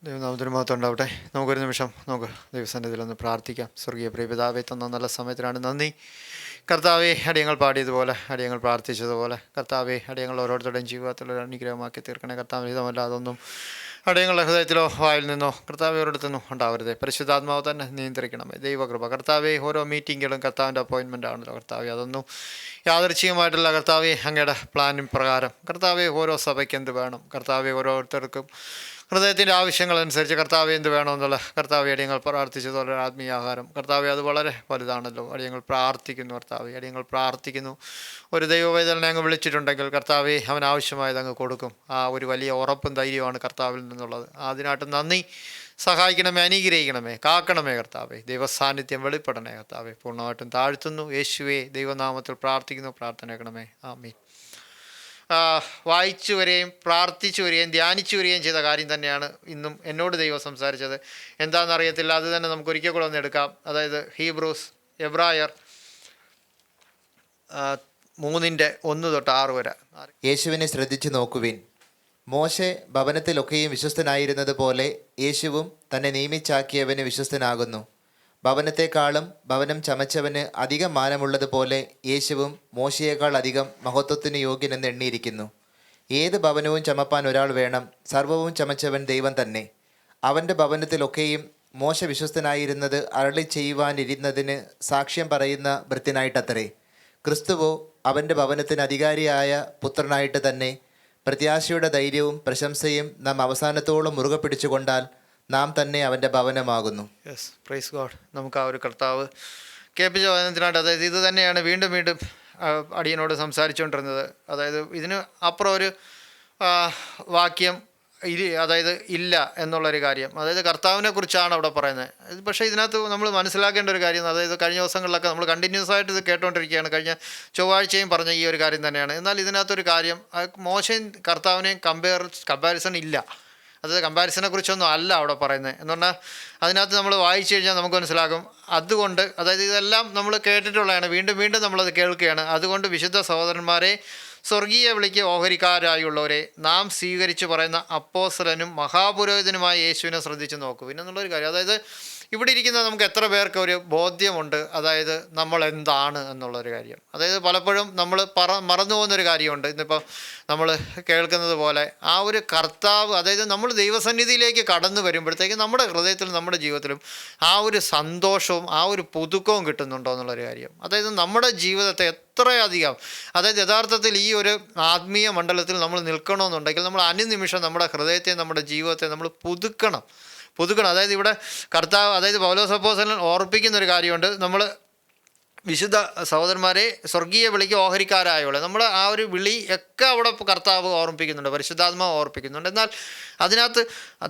ദൈവനാമത്തിന് മഹത്വം ഉണ്ടാവട്ടെ. നമുക്കൊരു നിമിഷം നമുക്ക് ദൈവസന്നിധിയിലൊന്ന് പ്രാർത്ഥിക്കാം. സ്വർഗീയ പ്രിയപിതാവേ, തന്ന നല്ല സമയത്തിനാണ് നന്ദി. കർത്താവെ, അടിയങ്ങൾ പാടിയതുപോലെ, അടിയങ്ങൾ പ്രാർത്ഥിച്ചതുപോലെ, കർത്താവെ, അടിയങ്ങൾ ഓരോരുത്തരുടെയും ജീവിതത്തിലൊരു അനുഗ്രഹമാക്കി തീർക്കണേ. കർത്താവ് ഹിതമല്ല അതൊന്നും അടിയങ്ങളുടെ ഹൃദയത്തിലോ വായിൽ നിന്നോ കർത്താവെ ഒരിടത്തുനിന്നോ ഉണ്ടാവരുതേ. പരിശുദ്ധാത്മാവ് തന്നെ നിയന്ത്രിക്കണമേ. ദൈവകൃപ കർത്താവെ, ഓരോ മീറ്റിങ്ങുകളും കർത്താവിൻ്റെ അപ്പോയിൻമെൻ്റ് ആണല്ലോ കർത്താവെ. അതൊന്നും യാദൃച്ഛികമായിട്ടുള്ള കർത്താവെ അങ്ങയുടെ പ്ലാനും പ്രകാരം കർത്താവെ ഓരോ സഭയ്ക്ക് എന്ത് വേണം, കർത്താവെ ഓരോരുത്തർക്കും ഹൃദയത്തിൻ്റെ ആവശ്യങ്ങളനുസരിച്ച് കർത്താവ് എന്ത് വേണമെന്നുള്ള കർത്താവ് അടിയങ്ങൾ പ്രാർത്ഥിച്ചതുപോലെ ആത്മീയാഹാരം കർത്താവ് അത് വളരെ വലുതാണല്ലോ. അടിയങ്ങൾ പ്രാർത്ഥിക്കുന്നു കർത്താവ്, അടിയങ്ങൾ പ്രാർത്ഥിക്കുന്നു. ഒരു ദൈവവേദനെ അങ്ങ് വിളിച്ചിട്ടുണ്ടെങ്കിൽ കർത്താവെ അവൻ ആവശ്യമായത് അങ്ങ് കൊടുക്കും. ആ ഒരു വലിയ ഉറപ്പും ധൈര്യമാണ് കർത്താവിൽ നിന്നുള്ളത്. അതിനായിട്ട് നന്ദി. സഹായിക്കണമേ, അനുഗ്രഹിക്കണമേ, കാക്കണമേ കർത്താവെ. ദൈവസാന്നിധ്യം വെളിപ്പെടണേ കർത്താവെ. പൂർണ്ണമായിട്ടും താഴ്ത്തുന്നു യേശുവേ ദൈവനാമത്തിൽ പ്രാർത്ഥിക്കുന്നു. പ്രാർത്ഥനയക്കണമേ. ആമീൻ. വായിച്ചു വരികയും പ്രാർത്ഥിച്ചു വരികയും ധ്യാനിച്ചു വരികയും ചെയ്ത കാര്യം തന്നെയാണ് ഇന്നും എന്നോട് ദൈവം സംസാരിച്ചത്. എന്താണെന്നറിയത്തില്ല, അത് തന്നെ നമുക്ക് ഒരിക്കൽ കൂടെ ഒന്ന് എടുക്കാം. അതായത് ഹീബ്രൂസ്, എബ്രായർ 3:1-6 വരെ. യേശുവിനെ ശ്രദ്ധിച്ചു നോക്കുവിൻ. മോശെ ഭവനത്തിലൊക്കെയും വിശ്വസ്തനായിരുന്നത് പോലെ യേശുവും തന്നെ നിയമിച്ചാക്കിയവന് വിശ്വസ്തനാകുന്നു. ഭവനത്തെക്കാളും ഭവനം ചമച്ചവന് അധികം മാനമുള്ളതുപോലെ യേശുവും മോശയേക്കാൾ അധികം മഹത്വത്തിന് യോഗ്യനെന്ന് എണ്ണിയിരിക്കുന്നു. ഏത് ഭവനവും ചമപ്പാൻ ഒരാൾ വേണം. സർവവും ചമച്ചവൻ ദൈവം തന്നെ. അവൻ്റെ ഭവനത്തിലൊക്കെയും മോശ വിശ്വസ്തനായിരുന്നത് അരുളി ചെയ്യുവാനിരുന്നതിന് സാക്ഷ്യം പറയുന്ന ഭൃത്യനായിട്ടത്രേ. ക്രിസ്തുവോ അവൻ്റെ ഭവനത്തിന് അധികാരിയായ പുത്രനായിട്ട് തന്നെ. പ്രത്യാശയുടെ ധൈര്യവും പ്രശംസയും നാം അവസാനത്തോളം മുറുകെ പിടിച്ചുകൊണ്ടാൽ നാം തന്നെ അവൻ്റെ ഭവനമാകുന്നു. Yes, praise God. നമുക്ക് ആ ഒരു കർത്താവ് കേൾപ്പിച്ച വചനത്തിനായിട്ട്, അതായത് ഇത് തന്നെയാണ് വീണ്ടും വീണ്ടും അടിയനോട് സംസാരിച്ചുകൊണ്ടിരുന്നത്. അതായത് ഇതിന് അപ്പുറം ഒരു വാക്യം അതായത് ഇല്ല എന്നുള്ളൊരു കാര്യം. അതായത് കർത്താവിനെ കുറിച്ചാണ് അവിടെ പറയുന്നത്. പക്ഷേ ഇതിനകത്ത് നമ്മൾ മനസ്സിലാക്കേണ്ട ഒരു കാര്യം, അതായത് കഴിഞ്ഞ ദിവസങ്ങളിലൊക്കെ നമ്മൾ കണ്ടിന്യൂസ് ആയിട്ട് ഇത് കേട്ടുകൊണ്ടിരിക്കുകയാണ്. കഴിഞ്ഞ ചൊവ്വാഴ്ചയും പറഞ്ഞ ഈ ഒരു കാര്യം തന്നെയാണ്. എന്നാൽ ഇതിനകത്തൊരു കാര്യം, മോശയും കർത്താവിനെയും കമ്പാരിസൺ ഇല്ല. അത് കമ്പാരിസനെ കുറിച്ചൊന്നും അല്ല അവിടെ പറയുന്നത്. എന്ന് പറഞ്ഞാൽ അതിനകത്ത് നമ്മൾ വായിച്ചു കഴിഞ്ഞാൽ നമുക്ക് മനസ്സിലാകും. അതുകൊണ്ട് അതായത് ഇതെല്ലാം നമ്മൾ കേട്ടിട്ടുള്ളതാണ്, വീണ്ടും വീണ്ടും നമ്മളത് കേൾക്കുകയാണ്. അതുകൊണ്ട് വിശുദ്ധ സഹോദരന്മാരെ, സ്വർഗീയ വിളിക്ക് ഓഹരിക്കാരായുള്ളവരെ, നാം സ്വീകരിച്ച് പറയുന്ന അപ്പോസ്തലനും മഹാപുരോഹിതനുമായ യേശുവിനെ ശ്രദ്ധിച്ച് നോക്കൂ. പിന്നെന്നുള്ളൊരു കാര്യം, അതായത് ഇവിടെ ഇരിക്കുന്ന നമുക്ക് എത്ര പേർക്ക് ഒരു ബോധ്യമുണ്ട് അതായത് നമ്മൾ എന്താണ് എന്നുള്ളൊരു കാര്യം. അതായത് പലപ്പോഴും നമ്മൾ മറന്നു പോകുന്നൊരു കാര്യമുണ്ട്. ഇന്നിപ്പോൾ നമ്മൾ കേൾക്കുന്നത് പോലെ ആ ഒരു കർത്താവ്, അതായത് നമ്മൾ ദൈവസന്നിധിയിലേക്ക് കടന്നു വരുമ്പോഴത്തേക്കും നമ്മുടെ ഹൃദയത്തിലും നമ്മുടെ ജീവിതത്തിലും ആ ഒരു സന്തോഷവും ആ ഒരു പുതുക്കവും കിട്ടുന്നുണ്ടോ എന്നുള്ളൊരു കാര്യം. അതായത് നമ്മുടെ ജീവിതത്തെ എത്രയധികം, അതായത് യഥാർത്ഥത്തിൽ ഈ ഒരു ആത്മീയ മണ്ഡലത്തിൽ നമ്മൾ നിൽക്കണമെന്നുണ്ടെങ്കിൽ നമ്മൾ അനുനിമിഷം നമ്മുടെ ഹൃദയത്തെ നമ്മുടെ ജീവിതത്തെ നമ്മൾ പുതുക്കണം. അതായത് ഇവിടെ കർത്താവ്, അതായത് പൗലോസ് അപ്പോസ്തലൻ ഓർപ്പിക്കുന്ന ഒരു കാര്യമുണ്ട്. നമ്മൾ വിശുദ്ധ സഹോദരന്മാരെ സ്വർഗീയ വിളിക്ക് ഓഹരിക്കാരായുള്ള നമ്മുടെ ആ ഒരു വിളി ഒക്കെ അവിടെ കർത്താവ് ഓർമ്മിപ്പിക്കുന്നുണ്ട്, പരിശുദ്ധാത്മാവ് ഓർമ്മിപ്പിക്കുന്നുണ്ട്. എന്നാൽ അതിനകത്ത്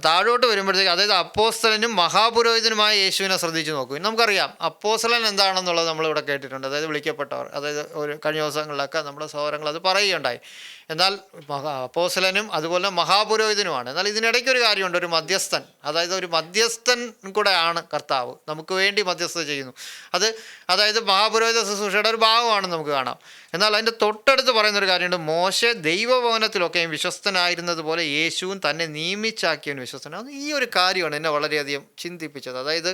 താഴോട്ട് വരുമ്പോഴത്തേക്ക്, അതായത് അപ്പോസ്തലനും മഹാപുരോഹിതനുമായ യേശുവിനെ ശ്രദ്ധിച്ച് നോക്കൂ. നമുക്കറിയാം അപ്പോസ്തലൻ എന്താണെന്നുള്ളത് നമ്മളിവിടെ കേട്ടിട്ടുണ്ട്. അതായത് വിളിക്കപ്പെട്ടവർ, അതായത് ഒരു കഴിഞ്ഞ ദിവസങ്ങളിലൊക്കെ നമ്മുടെ സഹോദരങ്ങൾ അത് പറയുകയുണ്ടായി. എന്നാൽ അപ്പോസ്തലനും അതുപോലെ മഹാപുരോഹിതനുമാണ്. എന്നാൽ ഇതിനിടയ്ക്കൊരു കാര്യമുണ്ട്, ഒരു മധ്യസ്ഥൻ. അതായത് ഒരു മധ്യസ്ഥൻ കൂടെ ആണ് കർത്താവ്, നമുക്ക് വേണ്ടി മധ്യസ്ഥത ചെയ്യുന്നു. അതായത് മഹാപുരോഹിത ശുശ്രൂഷയുടെ ഒരു ഭാഗമാണെന്ന് നമുക്ക് കാണാം. എന്നാൽ അതിൻ്റെ തൊട്ടടുത്ത് പറയുന്നൊരു കാര്യമുണ്ട്, മോശെ ദൈവഭവനത്തിലൊക്കെയും വിശ്വസ്തനായിരുന്നത് പോലെ യേശുവും തന്നെ നിയമിച്ചാക്കിയവൻ വിശ്വസ്തനാണ്. ഈ ഒരു കാര്യമാണ് എന്നെ വളരെയധികം ചിന്തിപ്പിച്ചത്. അതായത്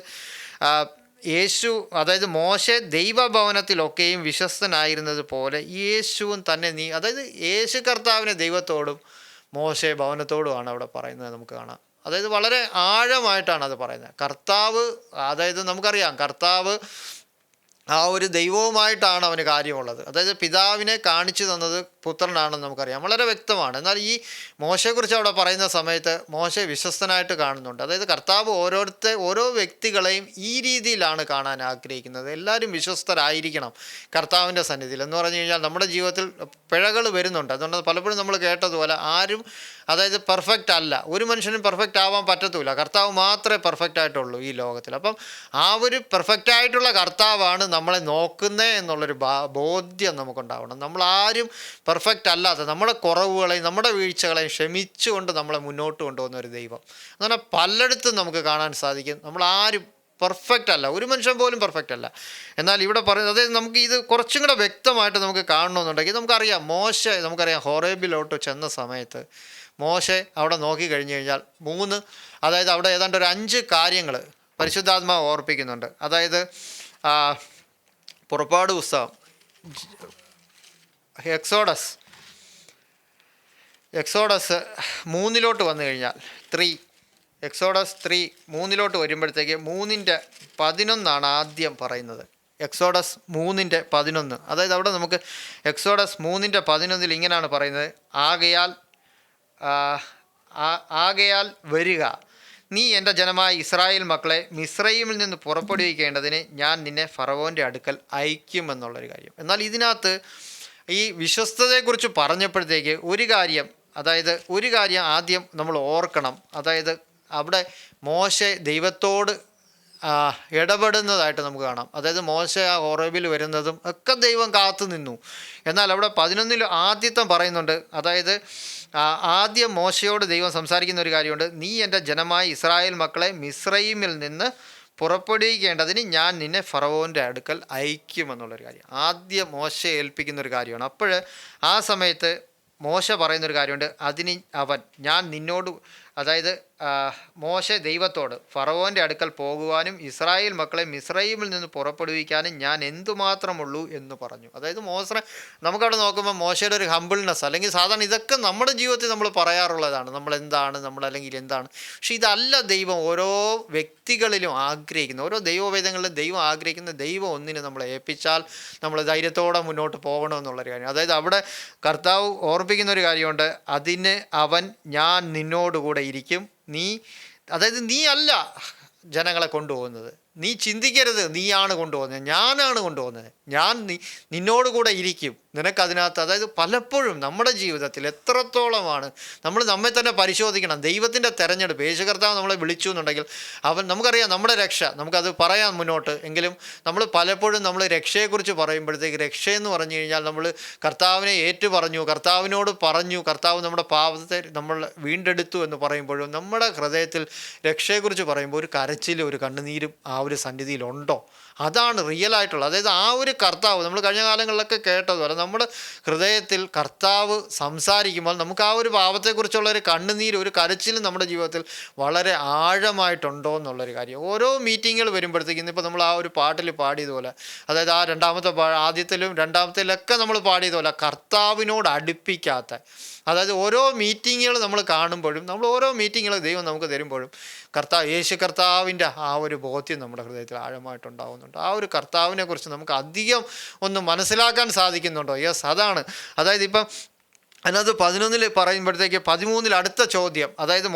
യേശു, അതായത് മോശെ ദൈവഭവനത്തിലൊക്കെയും വിശ്വസ്തനായിരുന്നത് പോലെ യേശുവും തന്നെ അതായത് യേശു കർത്താവിനെ ദൈവത്തോടും മോശെ ഭവനത്തോടുമാണ് അവിടെ പറയുന്നത് നമുക്ക് കാണാം. അതായത് വളരെ ആഴമായിട്ടാണ് അത് പറയുന്നത്. കർത്താവ്, അതായത് നമുക്കറിയാം കർത്താവ് ആ ഒരു ദൈവവുമായിട്ടാണ് അവന് കാര്യമുള്ളത്. അതായത് പിതാവിനെ കാണിച്ചു തന്നത് പുത്രനാണെന്ന് നമുക്കറിയാം, വളരെ വ്യക്തമാണ്. എന്നാൽ ഈ മോശയെക്കുറിച്ച് അവിടെ പറയുന്ന സമയത്ത് മോശെ വിശ്വസ്തനായിട്ട് കാണുന്നുണ്ട്. അതായത് കർത്താവ് ഓരോ വ്യക്തികളെയും ഈ രീതിയിലാണ് കാണാൻ ആഗ്രഹിക്കുന്നത്. എല്ലാവരും വിശ്വസ്തരായിരിക്കണം കർത്താവിൻ്റെ സന്നിധിയിൽ. എന്ന് പറഞ്ഞു കഴിഞ്ഞാൽ നമ്മുടെ ജീവിതത്തിൽ പിഴകൾ വരുന്നുണ്ട്. അതുകൊണ്ട് പലപ്പോഴും നമ്മൾ കേട്ടതുപോലെ ആരും, അതായത് പെർഫെക്റ്റ് അല്ല, ഒരു മനുഷ്യനും പെർഫെക്റ്റ് ആവാൻ പറ്റത്തില്ല. കർത്താവ് മാത്രമേ പെർഫെക്റ്റ് ആയിട്ടുള്ളൂ ഈ ലോകത്തിൽ. അപ്പം ആ ഒരു പെർഫെക്റ്റ് ആയിട്ടുള്ള കർത്താവാണ് നമ്മളെ നോക്കുന്നത് എന്നുള്ളൊരു ബോധ്യം നമുക്കുണ്ടാവണം. നമ്മളാരും പെർഫെക്റ്റ് അല്ലാത്ത നമ്മുടെ കുറവുകളെയും നമ്മുടെ വീഴ്ചകളെയും ക്ഷമിച്ചുകൊണ്ട് നമ്മളെ മുന്നോട്ട് കൊണ്ടുപോകുന്ന ഒരു ദൈവം. അങ്ങനെ പലയിടത്തും നമുക്ക് കാണാൻ സാധിക്കും. നമ്മളാരും പെർഫെക്റ്റ് അല്ല, ഒരു മനുഷ്യൻ പോലും പെർഫെക്റ്റ് അല്ല. എന്നാൽ ഇവിടെ പറയുന്നത്, അതായത് നമുക്ക് ഇത് കുറച്ചും കൂടെ വ്യക്തമായിട്ട് നമുക്ക് കാണണമെന്നുണ്ടെങ്കിൽ നമുക്കറിയാം, നമുക്കറിയാം ഹോറേബിലോട്ട് ചെന്ന സമയത്ത് മോശെ അവിടെ നോക്കിക്കഴിഞ്ഞ് കഴിഞ്ഞാൽ അതായത് അവിടെ ഏതാണ്ട് ഒരു 5 കാര്യങ്ങൾ പരിശുദ്ധാത്മാവ് ഓർപ്പിക്കുന്നുണ്ട്. അതായത് പുറപ്പാട് പുസ്തകം എക്സോഡസ് 3 വന്നു കഴിഞ്ഞാൽ എക്സോഡസ് 3 വരുമ്പോഴത്തേക്ക് 3:11 ആദ്യം പറയുന്നത്. എക്സോഡസ് 3:11. അതായത് അവിടെ നമുക്ക് എക്സോഡസ് 3:11 ഇങ്ങനെയാണ് പറയുന്നത്: ആകയാൽ വരിക, നീ എൻ്റെ ജനമായ ഇസ്രായേൽ മക്കളെ മിസ്രയീമിൽ നിന്ന് പുറപ്പെടുവിക്കേണ്ടതിന് ഞാൻ നിന്നെ ഫറവോൻ്റെ അടുക്കൽ അയക്കുമെന്നുള്ളൊരു കാര്യം. എന്നാൽ ഇതിനകത്ത് ഈ വിശ്വസ്തതയെക്കുറിച്ച് പറഞ്ഞപ്പോഴത്തേക്ക് ഒരു കാര്യം ആദ്യം നമ്മൾ ഓർക്കണം. അതായത് അവിടെ മോശെ ദൈവത്തോട് ഇടപെടുന്നതായിട്ട് നമുക്ക് കാണാം. അതായത് മോശെ ആ ഹോറേബിൽ വരുന്നതും ഒക്കെ ദൈവം കാത്തു നിന്നു. എന്നാൽ അവിടെ 11 ആദ്യത്തെ പറയുന്നുണ്ട്. അതായത് ആദ്യം മോശയോട് ദൈവം സംസാരിക്കുന്ന ഒരു കാര്യമുണ്ട്: നീ എൻ്റെ ജനമായ ഇസ്രായേൽ മക്കളെ മിസ്രയീമിൽ നിന്ന് പുറപ്പെടുവിക്കേണ്ടതിന് ഞാൻ നിന്നെ ഫറവോൻ്റെ അടുക്കൽ അയക്കുമെന്നുള്ളൊരു കാര്യം ആദ്യം മോശയെ ഏൽപ്പിക്കുന്നൊരു കാര്യമാണ്. അപ്പോൾ ആ സമയത്ത് മോശ പറയുന്നൊരു കാര്യമുണ്ട്: ഞാൻ നിന്നോട്, അതായത് മോശെ ദൈവത്തോട് ഫറവോൻ്റെ അടുക്കൽ പോകുവാനും ഇസ്രായേൽ മക്കളെ മിസ്രയീമിൽ നിന്ന് പുറപ്പെടുവിക്കാനും ഞാൻ എന്തുമാത്രമുള്ളൂ എന്ന് പറഞ്ഞു. അതായത് നമുക്കവിടെ നോക്കുമ്പോൾ മോശയുടെ ഒരു ഹംബിൾനെസ്, അല്ലെങ്കിൽ സാധാരണ ഇതൊക്കെ നമ്മുടെ ജീവിതത്തിൽ നമ്മൾ പറയാറുള്ളതാണ്, അല്ലെങ്കിൽ എന്താണ്. പക്ഷെ ഇതല്ല ദൈവം ഓരോ വ്യക്തികളിലും ആഗ്രഹിക്കുന്നത്. ഓരോ ദൈവവേദങ്ങളിലും ദൈവം ആഗ്രഹിക്കുന്ന ദൈവം ഒന്നിനെ നമ്മളെ ഏൽപ്പിച്ചാൽ നമ്മൾ ധൈര്യത്തോടെ മുന്നോട്ട് പോകണമെന്നുള്ളൊരു കാര്യം. അതായത് അവിടെ കർത്താവ് ഓർപ്പിക്കുന്നൊരു കാര്യമുണ്ട്: ഞാൻ നിന്നോടുകൂടെ ഇരിക്കും. നീ അല്ല ജനങ്ങളെ കൊണ്ടുപോകുന്നത്. നീ ചിന്തിക്കരുത് നീയാണ് കൊണ്ടുപോകുന്നത്, ഞാനാണ് കൊണ്ടുപോകുന്നത്. ഞാൻ നിന്നോട് കൂടെ ഇരിക്കും. നിനക്കതിനകത്ത്, അതായത് പലപ്പോഴും നമ്മുടെ ജീവിതത്തിൽ എത്രത്തോളമാണ് നമ്മൾ നമ്മെ തന്നെ പരിശോധിക്കണം. ദൈവത്തിൻ്റെ തെരഞ്ഞെടുപ്പ്, യേശു കർത്താവ് നമ്മളെ വിളിച്ചു എന്നുണ്ടെങ്കിൽ നമുക്കറിയാം നമ്മുടെ രക്ഷ, നമുക്കത് പറയാം മുന്നോട്ട്. എങ്കിലും നമ്മൾ പലപ്പോഴും രക്ഷയെക്കുറിച്ച് പറയുമ്പോഴത്തേക്ക്, രക്ഷയെന്ന് പറഞ്ഞു കഴിഞ്ഞാൽ നമ്മൾ കർത്താവിനെ പറഞ്ഞു, കർത്താവിനോട് പറഞ്ഞു, കർത്താവ് നമ്മുടെ പാപത്തെ നമ്മൾ വീണ്ടെടുത്തു എന്ന് പറയുമ്പോഴും നമ്മുടെ ഹൃദയത്തിൽ രക്ഷയെക്കുറിച്ച് പറയുമ്പോൾ ഒരു കരച്ചിലും ഒരു കണ്ണുനീരും ആ ഒരു സന്നിധിയിലുണ്ടോ? അതാണ് റിയലായിട്ടുള്ളത്. അതായത് ആ ഒരു കർത്താവ്, നമ്മൾ കഴിഞ്ഞ കാലങ്ങളിലൊക്കെ കേട്ടതുപോലെ നമ്മുടെ ഹൃദയത്തിൽ കർത്താവ് സംസാരിക്കുമ്പോൾ നമുക്ക് ആ ഒരു പാപത്തെക്കുറിച്ചുള്ള ഒരു കണ്ണുനീര്, ഒരു കരച്ചിലും നമ്മുടെ ജീവിതത്തിൽ വളരെ ആഴമായിട്ടുണ്ടോ എന്നുള്ളൊരു കാര്യം. ഓരോ മീറ്റിങ്ങുകൾ വരുമ്പോഴത്തേക്കും, ഇന്നിപ്പോൾ നമ്മൾ ആ ഒരു പാട്ടിൽ പാടിയതുപോലെ, അതായത് ആ ആദ്യത്തിലും രണ്ടാമത്തിലൊക്കെ നമ്മൾ പാടിയതുപോലെ കർത്താവിനോട് അടുപ്പിക്കാത്ത, അതായത് ഓരോ മീറ്റിങ്ങുകൾ നമ്മൾ കാണുമ്പോഴും, ഓരോ മീറ്റിങ്ങുകൾ ദൈവം നമുക്ക് തരുമ്പോഴും യേശു കർത്താവിൻ്റെ ആ ഒരു ബോധ്യം നമ്മുടെ ഹൃദയത്തിൽ ആഴമായിട്ടുണ്ടാകുന്നുണ്ട്. ആ ഒരു കർത്താവിനെ കുറിച്ച് നമുക്ക് അധികം ഒന്ന് മനസ്സിലാക്കാൻ സാധിക്കുന്നുണ്ടോ? യെസ്, അതാണ്. അതായത് ഇപ്പം അതിനകത്ത് 11 പറയുമ്പോഴത്തേക്ക് 13 അടുത്ത ചോദ്യം, അതായത്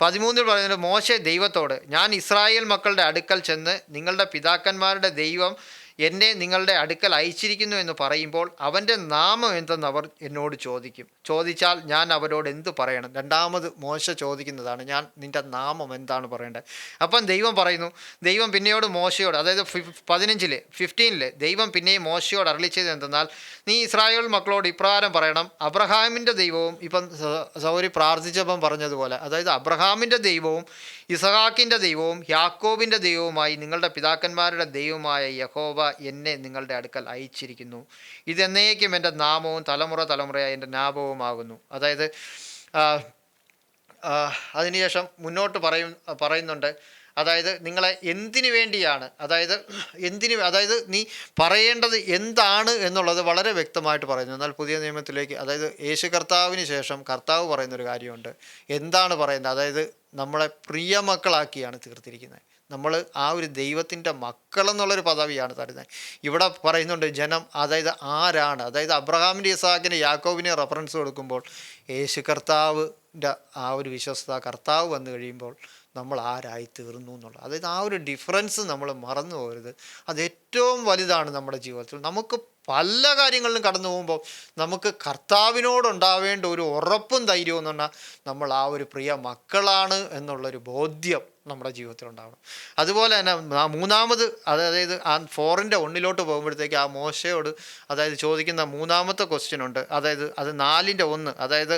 13 പറയുന്നത് മോശെ ദൈവത്തോട്: ഞാൻ ഇസ്രായേൽ മക്കളുടെ അടുക്കൽ ചെന്ന് നിങ്ങളുടെ പിതാക്കന്മാരുടെ ദൈവം എന്നെ നിങ്ങളുടെ അടുക്കൽ അയച്ചിരിക്കുന്നു എന്ന് പറയുമ്പോൾ അവൻ്റെ നാമം എന്തെന്ന് അവർ എന്നോട് ചോദിച്ചാൽ ഞാൻ അവരോട് എന്ത് പറയണം? രണ്ടാമത് മോശ ചോദിക്കുന്നതാണ്: നിൻ്റെ നാമം എന്താണ് പറയേണ്ടത്? അപ്പം ദൈവം പിന്നെയോട് മോശയോട്, അതായത് 15 ദൈവം പിന്നെയും മോശയോട് അരുളിച്ചത് എന്തെന്നാൽ, നീ ഇസ്രായേൽ മക്കളോട് ഇപ്രകാരം പറയണം: അബ്രഹാമിൻ്റെ ദൈവവും, ഇപ്പം സൗരി പ്രാർത്ഥിച്ചപ്പം പറഞ്ഞതുപോലെ, അതായത് അബ്രഹാമിൻ്റെ ദൈവവും ഇസഹാക്കിൻ്റെ ദൈവവും യാക്കോബിൻ്റെ ദൈവവുമായി നിങ്ങളുടെ പിതാക്കന്മാരുടെ ദൈവമായ യഹോവ എന്നെ നിങ്ങളുടെ അടുക്കൽ അയച്ചിരിക്കുന്നു. ഇതെന്നേക്കും എൻ്റെ നാമവും തലമുറയായി എൻ്റെ ജ്ഞാപകവുമാകുന്നു. അതായത് അതിനുശേഷം മുന്നോട്ട് പറയുന്നുണ്ട്, അതായത് നിങ്ങളെ എന്തിനു വേണ്ടിയാണ്, അതായത് നീ പറയേണ്ടത് എന്താണ് എന്നുള്ളത് വളരെ വ്യക്തമായിട്ട് പറയുന്നു. എന്നാൽ പുതിയ നിയമത്തിലേക്ക്, അതായത് യേശു കർത്താവിന് ശേഷം കർത്താവ് പറയുന്നൊരു കാര്യമുണ്ട്. എന്താണ് പറയുന്നത്? അതായത് നമ്മളെ പ്രിയമക്കളാക്കിയാണ് തീർത്തിരിക്കുന്നത്. നമ്മൾ ആ ഒരു ദൈവത്തിൻ്റെ മക്കളെന്നുള്ളൊരു പദവിയാണ് തരുന്നത്. ഇവിടെ പറയുന്നുണ്ട് ജനം, അതായത് ആരാണ്, അതായത് അബ്രഹാമിൻ്റെ ഇസഹാക്കിന് യാക്കോബിനെ റെഫറൻസ് കൊടുക്കുമ്പോൾ യേശു കർത്താവിൻ്റെ ആ ഒരു വിശ്വസ്ത, കർത്താവ് വന്നു കഴിയുമ്പോൾ നമ്മൾ ആരായി തീർന്നു എന്നുള്ളത്. അതായത് ആ ഒരു ഡിഫറൻസ് നമ്മൾ മറന്നു പോകരുത്. അത് ഏറ്റവും വലുതാണ് നമ്മുടെ ജീവിതത്തിൽ. നമുക്ക് പല കാര്യങ്ങളിലും കടന്നു പോകുമ്പോൾ നമുക്ക് കർത്താവിനോടുണ്ടാവേണ്ട ഒരു ഉറപ്പും ധൈര്യവും എന്ന് പറഞ്ഞാൽ നമ്മൾ ആ ഒരു പ്രിയ മക്കളാണ് എന്നുള്ളൊരു ബോധ്യം നമ്മുടെ ജീവിതത്തിൽ ഉണ്ടാവണം. അതുപോലെ തന്നെ മൂന്നാമത്, അതായത് ആ 4:1 പോകുമ്പോഴത്തേക്ക് ആ മോശയോട് അതായത് ചോദിക്കുന്ന മൂന്നാമത്തെ ക്വസ്റ്റ്യൻ ഉണ്ട്. അതായത് അത് 4:1, അതായത്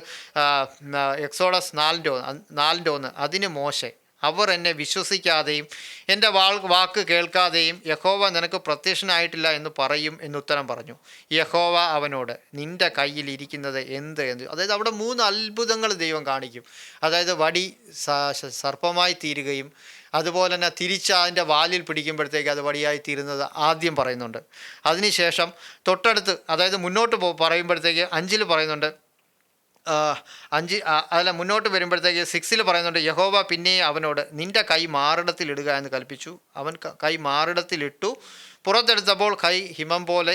എക്സോഡസ് 4:1. അതിന് മോശെ, അവർ എന്നെ വിശ്വസിക്കാതെയും എൻ്റെ വാക്ക് കേൾക്കാതെയും യഹോവ നിനക്ക് പ്രത്യക്ഷനായിട്ടില്ല എന്ന് പറയും എന്നുത്തരം പറഞ്ഞു. യഹോവ അവനോട്, നിൻ്റെ കയ്യിൽ ഇരിക്കുന്നത് എന്ത് എന്ന്. അതായത് അവിടെ 3 അത്ഭുതങ്ങൾ ദൈവം കാണിക്കും. അതായത് വടി സർപ്പമായി തീരുകയും അതുപോലെ തന്നെ തിരിച്ച് അതിൻ്റെ വാലിൽ പിടിക്കുമ്പോഴത്തേക്ക് അത് വടിയായി തീരുന്നത് ആദ്യം പറയുന്നുണ്ട്. അതിനുശേഷം തൊട്ടടുത്ത്, അതായത് മുന്നോട്ട് പറയുമ്പോഴത്തേക്ക് 5-ൽ പറയുന്നുണ്ട്, 5 അതല്ല മുന്നോട്ട് വരുമ്പോഴത്തേക്ക് 6-ൽ പറയുന്നുണ്ട്, യഹോവ പിന്നെ അവനോട് നിൻ്റെ കൈ മാറിടത്തിലിടുക എന്ന് കൽപ്പിച്ചു. അവൻ കൈ മാറിടത്തിലിട്ടു. പുറത്തെടുത്തപ്പോൾ കൈ ഹിമം പോലെ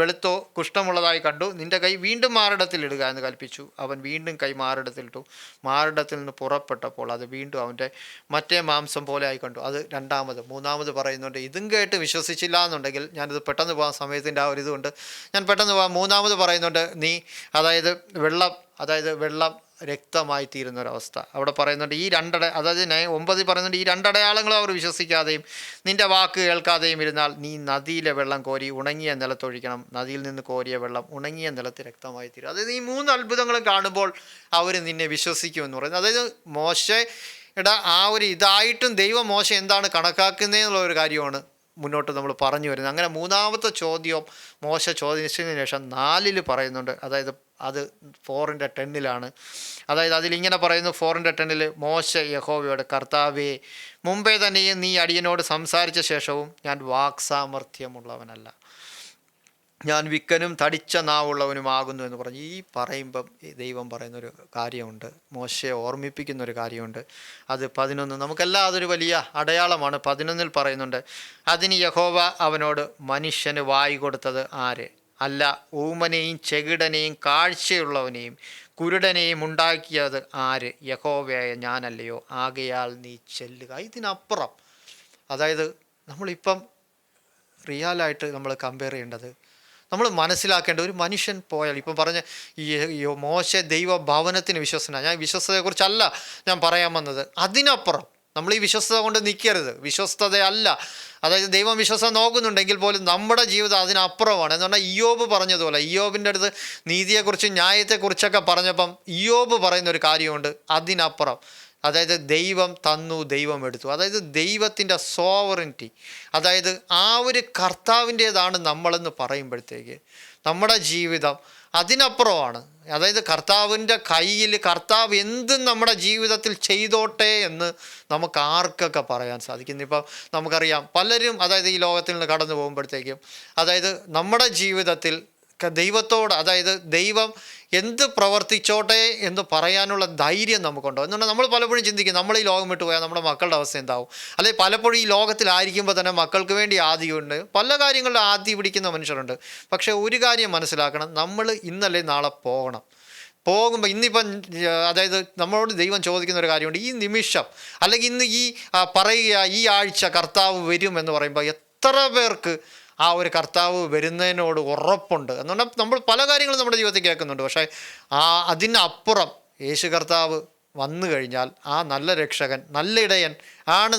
വെളുത്തോ കുഷ്ഠമുള്ളതായി കണ്ടു. നിൻ്റെ കൈ വീണ്ടും മാറിടത്തിലിടുക എന്ന് കൽപ്പിച്ചു. അവൻ വീണ്ടും കൈ മാറിടത്തിലിട്ടു. മാറിടത്തിൽ നിന്ന് പുറപ്പെട്ടപ്പോൾ അത് വീണ്ടും അവൻ്റെ മറ്റേ മാംസം പോലെ ആയി കണ്ടു. അത് രണ്ടാമത്. മൂന്നാമത് പറയുന്നുണ്ട്, ഇതും കേട്ട് വിശ്വസിച്ചില്ല എന്നുണ്ടെങ്കിൽ, ഞാനിത് പെട്ടെന്ന് പോകാൻ സമയത്തിൻ്റെ ആ ഒരു ഇതുകൊണ്ട് ഞാൻ പെട്ടെന്ന് പോകാം. മൂന്നാമത് പറയുന്നുണ്ട്, നീ അതായത് വെള്ളം രക്തമായി തീരുന്നൊരവസ്ഥ. അവിടെ പറയുന്നുണ്ട് ഈ അതായത് 9 പറയുന്നുണ്ട്, ഈ 2 അടയാളങ്ങളും അവർ വിശ്വസിക്കാതെയും നിൻ്റെ വാക്ക് കേൾക്കാതെയും ഇരുന്നാൽ നീ നദിയിലെ വെള്ളം കോരി ഉണങ്ങിയ നിലത്തൊഴിക്കണം. നദിയിൽ നിന്ന് കോരിയ വെള്ളം ഉണങ്ങിയ നിലത്ത് രക്തമായി തീരും. അതായത് ഈ 3 അത്ഭുതങ്ങളും കാണുമ്പോൾ അവർ നിന്നെ വിശ്വസിക്കുമെന്ന് പറയുന്നത്. അതായത് മോശയുടെ ആ ഒരു ഇതായിട്ടും ദൈവം മോശ എന്താണ് കണക്കാക്കുന്നതെന്നുള്ള ഒരു കാര്യമാണ് മുന്നോട്ട് നമ്മൾ പറഞ്ഞു വരുന്നത്. അങ്ങനെ മൂന്നാമത്തെ ചോദ്യം മോശ ചോദിച്ചതിന് ശേഷം 4-ൽ പറയുന്നുണ്ട്. അതായത് അത് 4:10 അതായത് അതിലിങ്ങനെ പറയുന്നു, 4:10 മോശ യഹോവയോട്, കർത്താവേ, മുമ്പേ തന്നെയും നീ അടിയനോട് സംസാരിച്ച ശേഷവും ഞാൻ വാക്സാമർഥ്യമുള്ളവനല്ല, ഞാൻ വിക്കനും തടിച്ച നാവുള്ളവനുമാകുന്നു എന്ന് പറഞ്ഞു. ഈ പറയുമ്പം ദൈവം പറയുന്നൊരു കാര്യമുണ്ട്, മോശയെ ഓർമ്മിപ്പിക്കുന്നൊരു കാര്യമുണ്ട്. അത് 11 നമുക്കെല്ലാം അതൊരു വലിയ അടയാളമാണ്. 11-ൽ പറയുന്നുണ്ട്, അതിന് യഹോവ അവനോട്, മനുഷ്യന് വായി കൊടുത്തത് ആര്? അല്ല, ഊമനെയും ചെകിടനെയും കാഴ്ചയുള്ളവനെയും കുരുടനെയും ഉണ്ടാക്കിയത് ആര്? യഹോവയായ ഞാനല്ലയോ? ആകയാൽ നീ ചെല്ലുക. ഇതിനപ്പുറം, അതായത് നമ്മളിപ്പം റിയലായിട്ട് നമ്മൾ കമ്പയർ ചെയ്യേണ്ടത്, നമ്മൾ മനസ്സിലാക്കേണ്ട, ഒരു മനുഷ്യൻ പോയാൽ, ഇപ്പം പറഞ്ഞ ഈ മോശ ദൈവ ഭവനത്തിന് വിശ്വസന, ഞാൻ വിശ്വസ്തതയെക്കുറിച്ചല്ല ഞാൻ പറയാൻ വന്നത്, അതിനപ്പുറം നമ്മൾ ഈ വിശ്വസ്തത കൊണ്ട് നിൽക്കരുത്. വിശ്വസ്തതയല്ല, അതായത് ദൈവം വിശ്വസ്തത നോക്കുന്നുണ്ടെങ്കിൽ പോലും നമ്മുടെ ജീവിതം അതിനപ്പുറമാണ്. എന്ന് പറഞ്ഞാൽ ഇയ്യോബ് പറഞ്ഞതുപോലെ, ഇയ്യോബിൻ്റെ അടുത്ത് നീതിയെക്കുറിച്ചും ന്യായത്തെക്കുറിച്ചൊക്കെ പറഞ്ഞപ്പം ഇയ്യോബ് പറയുന്നൊരു കാര്യമുണ്ട്, അതിനപ്പുറം. അതായത് ദൈവം തന്നു, ദൈവം എടുത്തു. അതായത് ദൈവത്തിൻ്റെ സോവറിറ്റി, അതായത് ആ ഒരു കർത്താവിൻ്റേതാണ് നമ്മളെന്ന് പറയുമ്പോഴത്തേക്ക് നമ്മുടെ ജീവിതം അതിനപ്പുറമാണ്. അതായത് കർത്താവിൻ്റെ കയ്യിൽ കർത്താവ് എന്തും നമ്മുടെ ജീവിതത്തിൽ ചെയ്തോട്ടെ എന്ന് നമുക്ക് ആർക്കൊക്കെ പറയാൻ സാധിക്കുന്നു. ഇപ്പം നമുക്കറിയാം പലരും, അതായത് ഈ ലോകത്തിൽ നിന്ന് കടന്നു പോകുമ്പോഴത്തേക്കും, അതായത് നമ്മുടെ ജീവിതത്തിൽ ദൈവത്തോട്, അതായത് ദൈവം എന്ത് പ്രവർത്തിച്ചോട്ടെ എന്ന് പറയാനുള്ള ധൈര്യം നമുക്കുണ്ടോ എന്നുണ്ടെങ്കിൽ നമ്മൾ പലപ്പോഴും ചിന്തിക്കും, നമ്മൾ ഈ ലോകം വിട്ടു പോയാൽ നമ്മുടെ മക്കളുടെ അവസ്ഥ എന്താവും? അല്ലെങ്കിൽ പലപ്പോഴും ഈ ലോകത്തിലായിരിക്കുമ്പോൾ തന്നെ മക്കൾക്ക് വേണ്ടി ആദിയുണ്ട്, പല കാര്യങ്ങളിലും ആദി പിടിക്കുന്ന മനുഷ്യരുണ്ട്. പക്ഷേ ഒരു കാര്യം മനസ്സിലാക്കണം, നമ്മൾ ഇന്നല്ലേ നാളെ പോകുമ്പോൾ ഇന്നിപ്പം, അതായത് നമ്മളോട് ദൈവം ചോദിക്കുന്ന ഒരു കാര്യമുണ്ട്, ഈ നിമിഷം അല്ലെങ്കിൽ ഇന്ന് ഈ പറയുക ഈ ആഴ്ച കർത്താവ് വരും എന്ന് പറയുമ്പോൾ എത്ര പേർക്ക് ആ ഒരു കർത്താവ് വരുന്നതിനോട് ഉറപ്പുണ്ട്? എന്നുകൊണ്ടാൽ നമ്മൾ പല കാര്യങ്ങളും നമ്മുടെ ജീവിതത്തിൽ കേൾക്കുന്നുണ്ട്. പക്ഷേ അതിനപ്പുറം യേശു കർത്താവ് വന്നു കഴിഞ്ഞാൽ ആ നല്ല രക്ഷകൻ, നല്ല ഇടയൻ ആണ്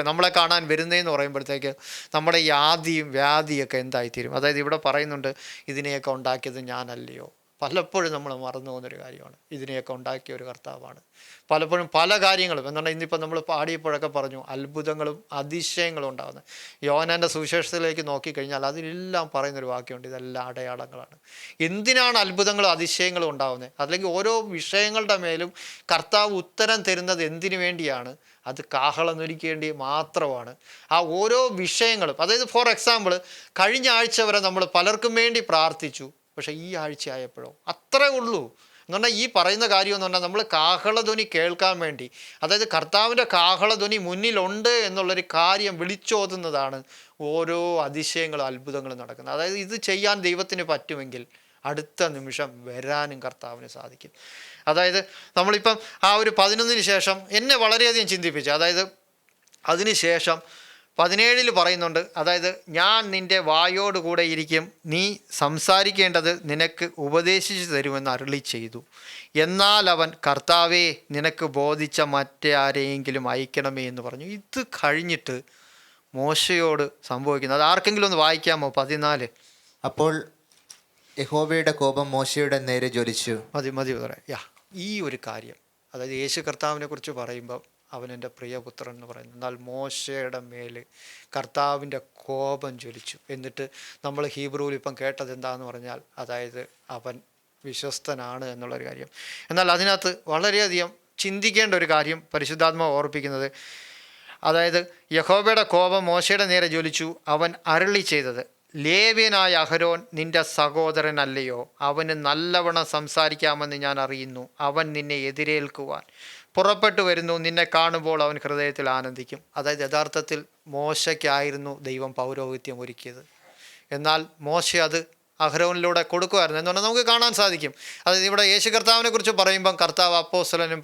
നമ്മളെ കാണാൻ വരുന്നതെന്ന് പറയുമ്പോഴത്തേക്ക് നമ്മുടെ ഈ ആദിയും വ്യാധിയൊക്കെ എന്തായിത്തീരും? അതായത് ഇവിടെ പറയുന്നുണ്ട്, ഇതിനെയൊക്കെ ഉണ്ടാക്കിയത് ഞാനല്ലയോ? പലപ്പോഴും നമ്മൾ മറന്നു പോകുന്നൊരു കാര്യമാണ്. ഇതിനെയൊക്കെ ഉണ്ടാക്കിയ ഒരു കർത്താവാണ്. പലപ്പോഴും പല കാര്യങ്ങളും എന്നാൽ ഇന്നിപ്പോൾ നമ്മൾ പാടിയപ്പോഴൊക്കെ പറഞ്ഞു, അത്ഭുതങ്ങളും അതിശയങ്ങളും ഉണ്ടാകുന്നത്. യോഹന്നാൻ്റെ സുവിശേഷത്തിലേക്ക് നോക്കിക്കഴിഞ്ഞാൽ അതിലെല്ലാം പറയുന്നൊരു വാക്യമുണ്ട്, ഇതെല്ലാം അടയാളങ്ങളാണ്. എന്തിനാണ് അത്ഭുതങ്ങളും അതിശയങ്ങളും ഉണ്ടാകുന്നത്? അല്ലെങ്കിൽ ഓരോ വിഷയങ്ങളുടെ മേലും കർത്താവ് ഉത്തരം തരുന്നത് എന്തിനു വേണ്ടിയാണ്? അത് കാഹളമൊരുക്കേണ്ടി മാത്രമാണ്. ആ ഓരോ വിഷയങ്ങളും, അതായത് ഫോർ എക്സാമ്പിൾ, കഴിഞ്ഞ ആഴ്ച വരെ നമ്മൾ പലർക്കും വേണ്ടി പ്രാർത്ഥിച്ചു, പക്ഷേ ഈ ആഴ്ച ആയപ്പോഴോ അത്രേ ഉള്ളൂ. എന്ന് പറഞ്ഞാൽ ഈ പറയുന്ന കാര്യം എന്ന് പറഞ്ഞാൽ നമ്മൾ കാഹളധ്വനി കേൾക്കാൻ വേണ്ടി, അതായത് കർത്താവിൻ്റെ കാഹളധ്വനി മുന്നിലുണ്ട് എന്നുള്ളൊരു കാര്യം വിളിച്ചോതുന്നതാണ് ഓരോ അതിശയങ്ങളും അത്ഭുതങ്ങളും നടക്കുന്നത്. അതായത് ഇത് ചെയ്യാൻ ദൈവത്തിന് പറ്റുമെങ്കിൽ അടുത്ത നിമിഷം വരാനും കർത്താവിന് സാധിക്കും. അതായത് നമ്മളിപ്പം ആ ഒരു 11-ന് ശേഷം എന്നെ വളരെയധികം ചിന്തിപ്പിച്ചു. അതായത് അതിന് ശേഷം 17-ൽ പറയുന്നുണ്ട്, അതായത് ഞാൻ നിൻ്റെ വായോടുകൂടെ ഇരിക്കും, നീ സംസാരിക്കേണ്ടത് നിനക്ക് ഉപദേശിച്ചു തരുമെന്ന് അരുളി ചെയ്തു. എന്നാൽ അവൻ, കർത്താവേ, നിനക്ക് ബോധിച്ച മറ്റാരെയെങ്കിലും അയക്കണമേ എന്ന് പറഞ്ഞു. ഇത് കഴിഞ്ഞിട്ട് മോശയോട് സംഭവിക്കുന്നത് അത് ആർക്കെങ്കിലും ഒന്ന് വായിക്കാമോ? 14. അപ്പോൾ യഹോവയുടെ കോപം മോശയുടെ നേരെ ജ്വലിച്ചു. മതി പറയാം. ഈ ഒരു കാര്യം, അതായത് യേശു കർത്താവിനെ കുറിച്ച് പറയുമ്പോൾ അവൻ എൻ്റെ പ്രിയപുത്രൻ എന്ന് പറയുന്നു. എന്നാൽ മോശയുടെ മേൽ കർത്താവിൻ്റെ കോപം ജ്വലിച്ചു. എന്നിട്ട് നമ്മൾ ഹീബ്രുവിൽ ഇപ്പം കേട്ടത് എന്താണെന്ന് പറഞ്ഞാൽ, അതായത് അവൻ വിശ്വസ്തനാണ് എന്നുള്ളൊരു കാര്യം. എന്നാൽ അതിനകത്ത് വളരെയധികം ചിന്തിക്കേണ്ട ഒരു കാര്യം പരിശുദ്ധാത്മാവ് ഓർപ്പിക്കുന്നത്, അതായത് യഹോവയുടെ കോപം മോശയുടെ നേരെ ജ്വലിച്ചു. അവൻ അരുളി ചെയ്തത്, ലേവ്യനായ അഹരോൻ നിന്റെ സഹോദരനല്ലയോ? അവന് നല്ലവണ്ണം സംസാരിക്കാമെന്ന് ഞാൻ അറിയുന്നു. അവൻ നിന്നെ എതിരേൽക്കുവാൻ പുറപ്പെട്ടു വരുന്നു. നിന്നെ കാണുമ്പോൾ അവൻ ഹൃദയത്തിൽ ആനന്ദിക്കും. അതായത് യഥാർത്ഥത്തിൽ മോശയ്ക്കായിരുന്നു ദൈവം പൗരോഹിത്യം ഒരുക്കിയത്. എന്നാൽ മോശ അത് അഹരോനിലൂടെ കൊടുക്കുമായിരുന്നു എന്ന് പറഞ്ഞാൽ നമുക്ക് കാണാൻ സാധിക്കും. അതായത് ഇവിടെ യേശു കർത്താവിനെ കുറിച്ച് പറയുമ്പം കർത്താവ് അപ്പോസ്തലനും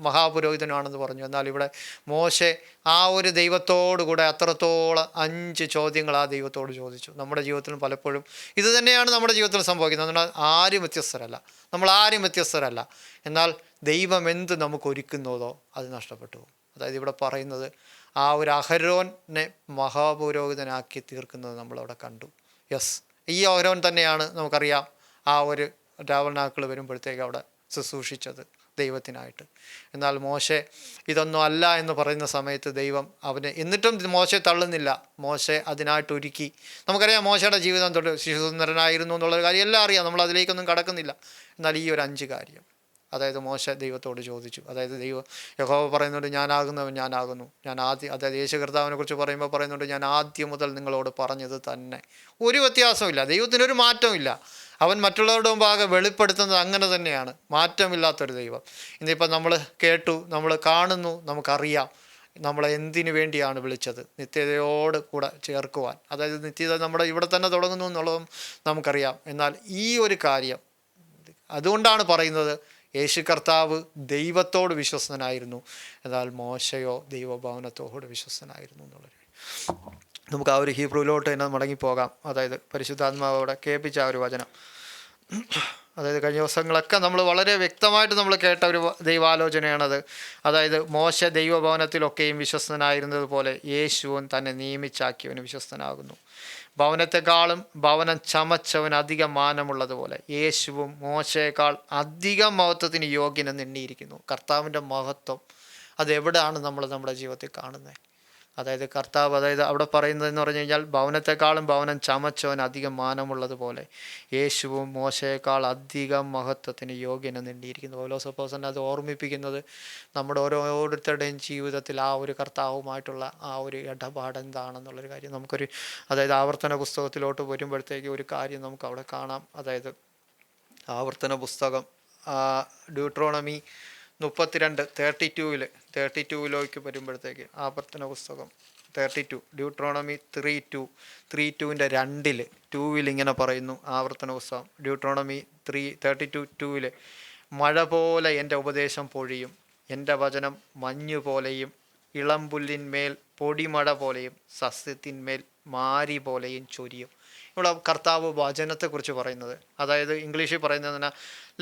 മഹാപുരോഹിതനുമാണെന്ന് പറഞ്ഞു. എന്നാൽ ഇവിടെ മോശെ ആ ഒരു ദൈവത്തോടു കൂടെ അത്രത്തോളം 5 ചോദ്യങ്ങൾ ആ ദൈവത്തോട് ചോദിച്ചു. നമ്മുടെ ജീവിതത്തിലും പലപ്പോഴും ഇത് തന്നെയാണ് നമ്മുടെ ജീവിതത്തിൽ സംഭവിക്കുന്നത്. എന്നാൽ ആരും വ്യത്യസ്തരല്ല, നമ്മൾ ആരും വ്യത്യസ്തരല്ല. എന്നാൽ ദൈവം എന്ത് നമുക്ക് ഒരുക്കുന്നതോ അത് നഷ്ടപ്പെട്ടു പോകും. അതായത് ഇവിടെ പറയുന്നത് ആ ഒരു അഹരോനെ മഹാപുരോഹിതനാക്കി തീർക്കുന്നത് നമ്മളവിടെ കണ്ടു. യെസ്, ഈ അഹരോൻ തന്നെയാണ് നമുക്കറിയാം ആ ഒരു രാവണാക്കൾ വരുമ്പോഴത്തേക്ക് അവിടെ ശുശ്രൂഷിച്ചത് ദൈവത്തിനായിട്ട്. എന്നാൽ മോശെ ഇതൊന്നും അല്ല എന്ന് പറയുന്ന സമയത്ത് ദൈവം അവന്, എന്നിട്ടും മോശെ തള്ളുന്നില്ല. മോശെ അതിനായിട്ട് ഒരുക്കി. നമുക്കറിയാം മോശയുടെ ജീവിതം തൊട്ട് ശിശുസുന്ദരനായിരുന്നു എന്നുള്ളൊരു കാര്യം എല്ലാം അറിയാം, നമ്മൾ അതിലേക്കൊന്നും കടക്കുന്നില്ല. എന്നാൽ ഈ ഒരു 5 കാര്യം, അതായത് മോശ ദൈവത്തോട് ചോദിച്ചു. അതായത് യഹോവ പറയുന്നുണ്ട്, ഞാനാകുന്നവൻ ഞാനാകുന്നു. അതായത് യേശു കർത്താവിനെ കുറിച്ച് പറയുമ്പോൾ പറയുന്നുണ്ട്, ഞാൻ ആദ്യം മുതൽ നിങ്ങളോട് പറഞ്ഞത് തന്നെ. ഒരു വ്യത്യാസമില്ല, ദൈവത്തിനൊരു മാറ്റമില്ല. അവൻ മറ്റുള്ളവരുടെ മുമ്പാകെ വെളിപ്പെടുത്തുന്നത് അങ്ങനെ തന്നെയാണ്, മാറ്റമില്ലാത്തൊരു ദൈവം. ഇന്നിപ്പോൾ നമ്മൾ കേട്ടു, നമ്മൾ കാണുന്നു, നമുക്കറിയാം നമ്മളെ എന്തിനു വേണ്ടിയാണ് വിളിച്ചത്, നിത്യതയോട് കൂടെ ചേർക്കുവാൻ. അതായത് നിത്യത നമ്മുടെ ഇവിടെ തന്നെ തുടങ്ങുന്നു എന്നുള്ളതും നമുക്കറിയാം. എന്നാൽ ഈ ഒരു കാര്യം, അതുകൊണ്ടാണ് പറയുന്നത് യേശു കർത്താവ് ദൈവത്തോട് വിശ്വസ്തനായിരുന്നു, എന്നാൽ മോശയോ ദൈവഭവനത്തോട് വിശ്വസ്തനായിരുന്നു എന്നുള്ളത്. നമുക്ക് ആ ഒരു ഹീബ്രുവിലോട്ട് തന്നെ മടങ്ങിപ്പോകാം. അതായത് പരിശുദ്ധാത്മാവോടെ കേൾപ്പിച്ച ആ ഒരു വചനം, അതായത് കഴിഞ്ഞ ദിവസങ്ങളൊക്കെ നമ്മൾ വളരെ വ്യക്തമായിട്ട് നമ്മൾ കേട്ട ഒരു ദൈവാലോചനയാണത്. അതായത് മോശ ദൈവഭവനത്തിലൊക്കെയും വിശ്വസ്തനായിരുന്നത് പോലെ യേശുവും തന്നെ നിയമിച്ചാക്കിയവന് വിശ്വസ്തനാകുന്നു. ഭവനത്തെക്കാളും ഭവനം ചമച്ചവന് അധികം മാനമുള്ളതുപോലെ യേശുവും മോശയേക്കാൾ അധികം മഹത്വത്തിന് യോഗ്യനെന്ന് എണ്ണിയിരിക്കുന്നു. കർത്താവിൻ്റെ മഹത്വം അതെവിടെയാണ് നമ്മൾ നമ്മുടെ ജീവിതത്തിൽ കാണുന്നത്? അതായത് കർത്താവ്, അതായത് അവിടെ പറയുന്നതെന്ന് പറഞ്ഞു കഴിഞ്ഞാൽ, ഭവനത്തെക്കാളും ഭവനം ചമച്ചവൻ അധികം മാനമുള്ളതുപോലെ യേശുവും മോശയേക്കാൾ അധികം മഹത്വത്തിന് യോഗ്യനെന്ന് എണ്ണിയിരിക്കുന്നു. പൗലോസ് അപ്പോസ്തലൻ അത് ഓർമ്മിപ്പിക്കുന്നത് നമ്മുടെ ഓരോരുത്തരുടെയും ജീവിതത്തിൽ ആ ഒരു കർത്താവുമായിട്ടുള്ള ആ ഒരു ഇടപാട് എന്താണെന്നുള്ളൊരു കാര്യം നമുക്കൊരു, അതായത് ആവർത്തന പുസ്തകത്തിലോട്ട് വരുമ്പോഴത്തേക്ക് ഒരു കാര്യം നമുക്ക് അവിടെ കാണാം. അതായത് ആവർത്തന പുസ്തകം ഡ്യൂട്രോണമി 32:32 വരുമ്പോഴത്തേക്ക്, ആവർത്തന പുസ്തകം 32, ഡ്യൂട്രോണമി 3:2 ഇങ്ങനെ പറയുന്നു. ആവർത്തന പുസ്തകം ഡ്യൂട്രോണമി 3:32 മഴ പോലെ എൻ്റെ ഉപദേശം പൊഴിയും, എൻ്റെ വചനം മഞ്ഞു പോലെയും ഇളംപുല്ലിന്മേൽ പൊടിമഴ പോലെയും സസ്യത്തിന്മേൽ മാരി പോലെയും ചൊരിയും. ഇവിടെ കർത്താവ് വചനത്തെക്കുറിച്ച് പറയുന്നത്, അതായത് ഇംഗ്ലീഷിൽ പറയുന്നതിന്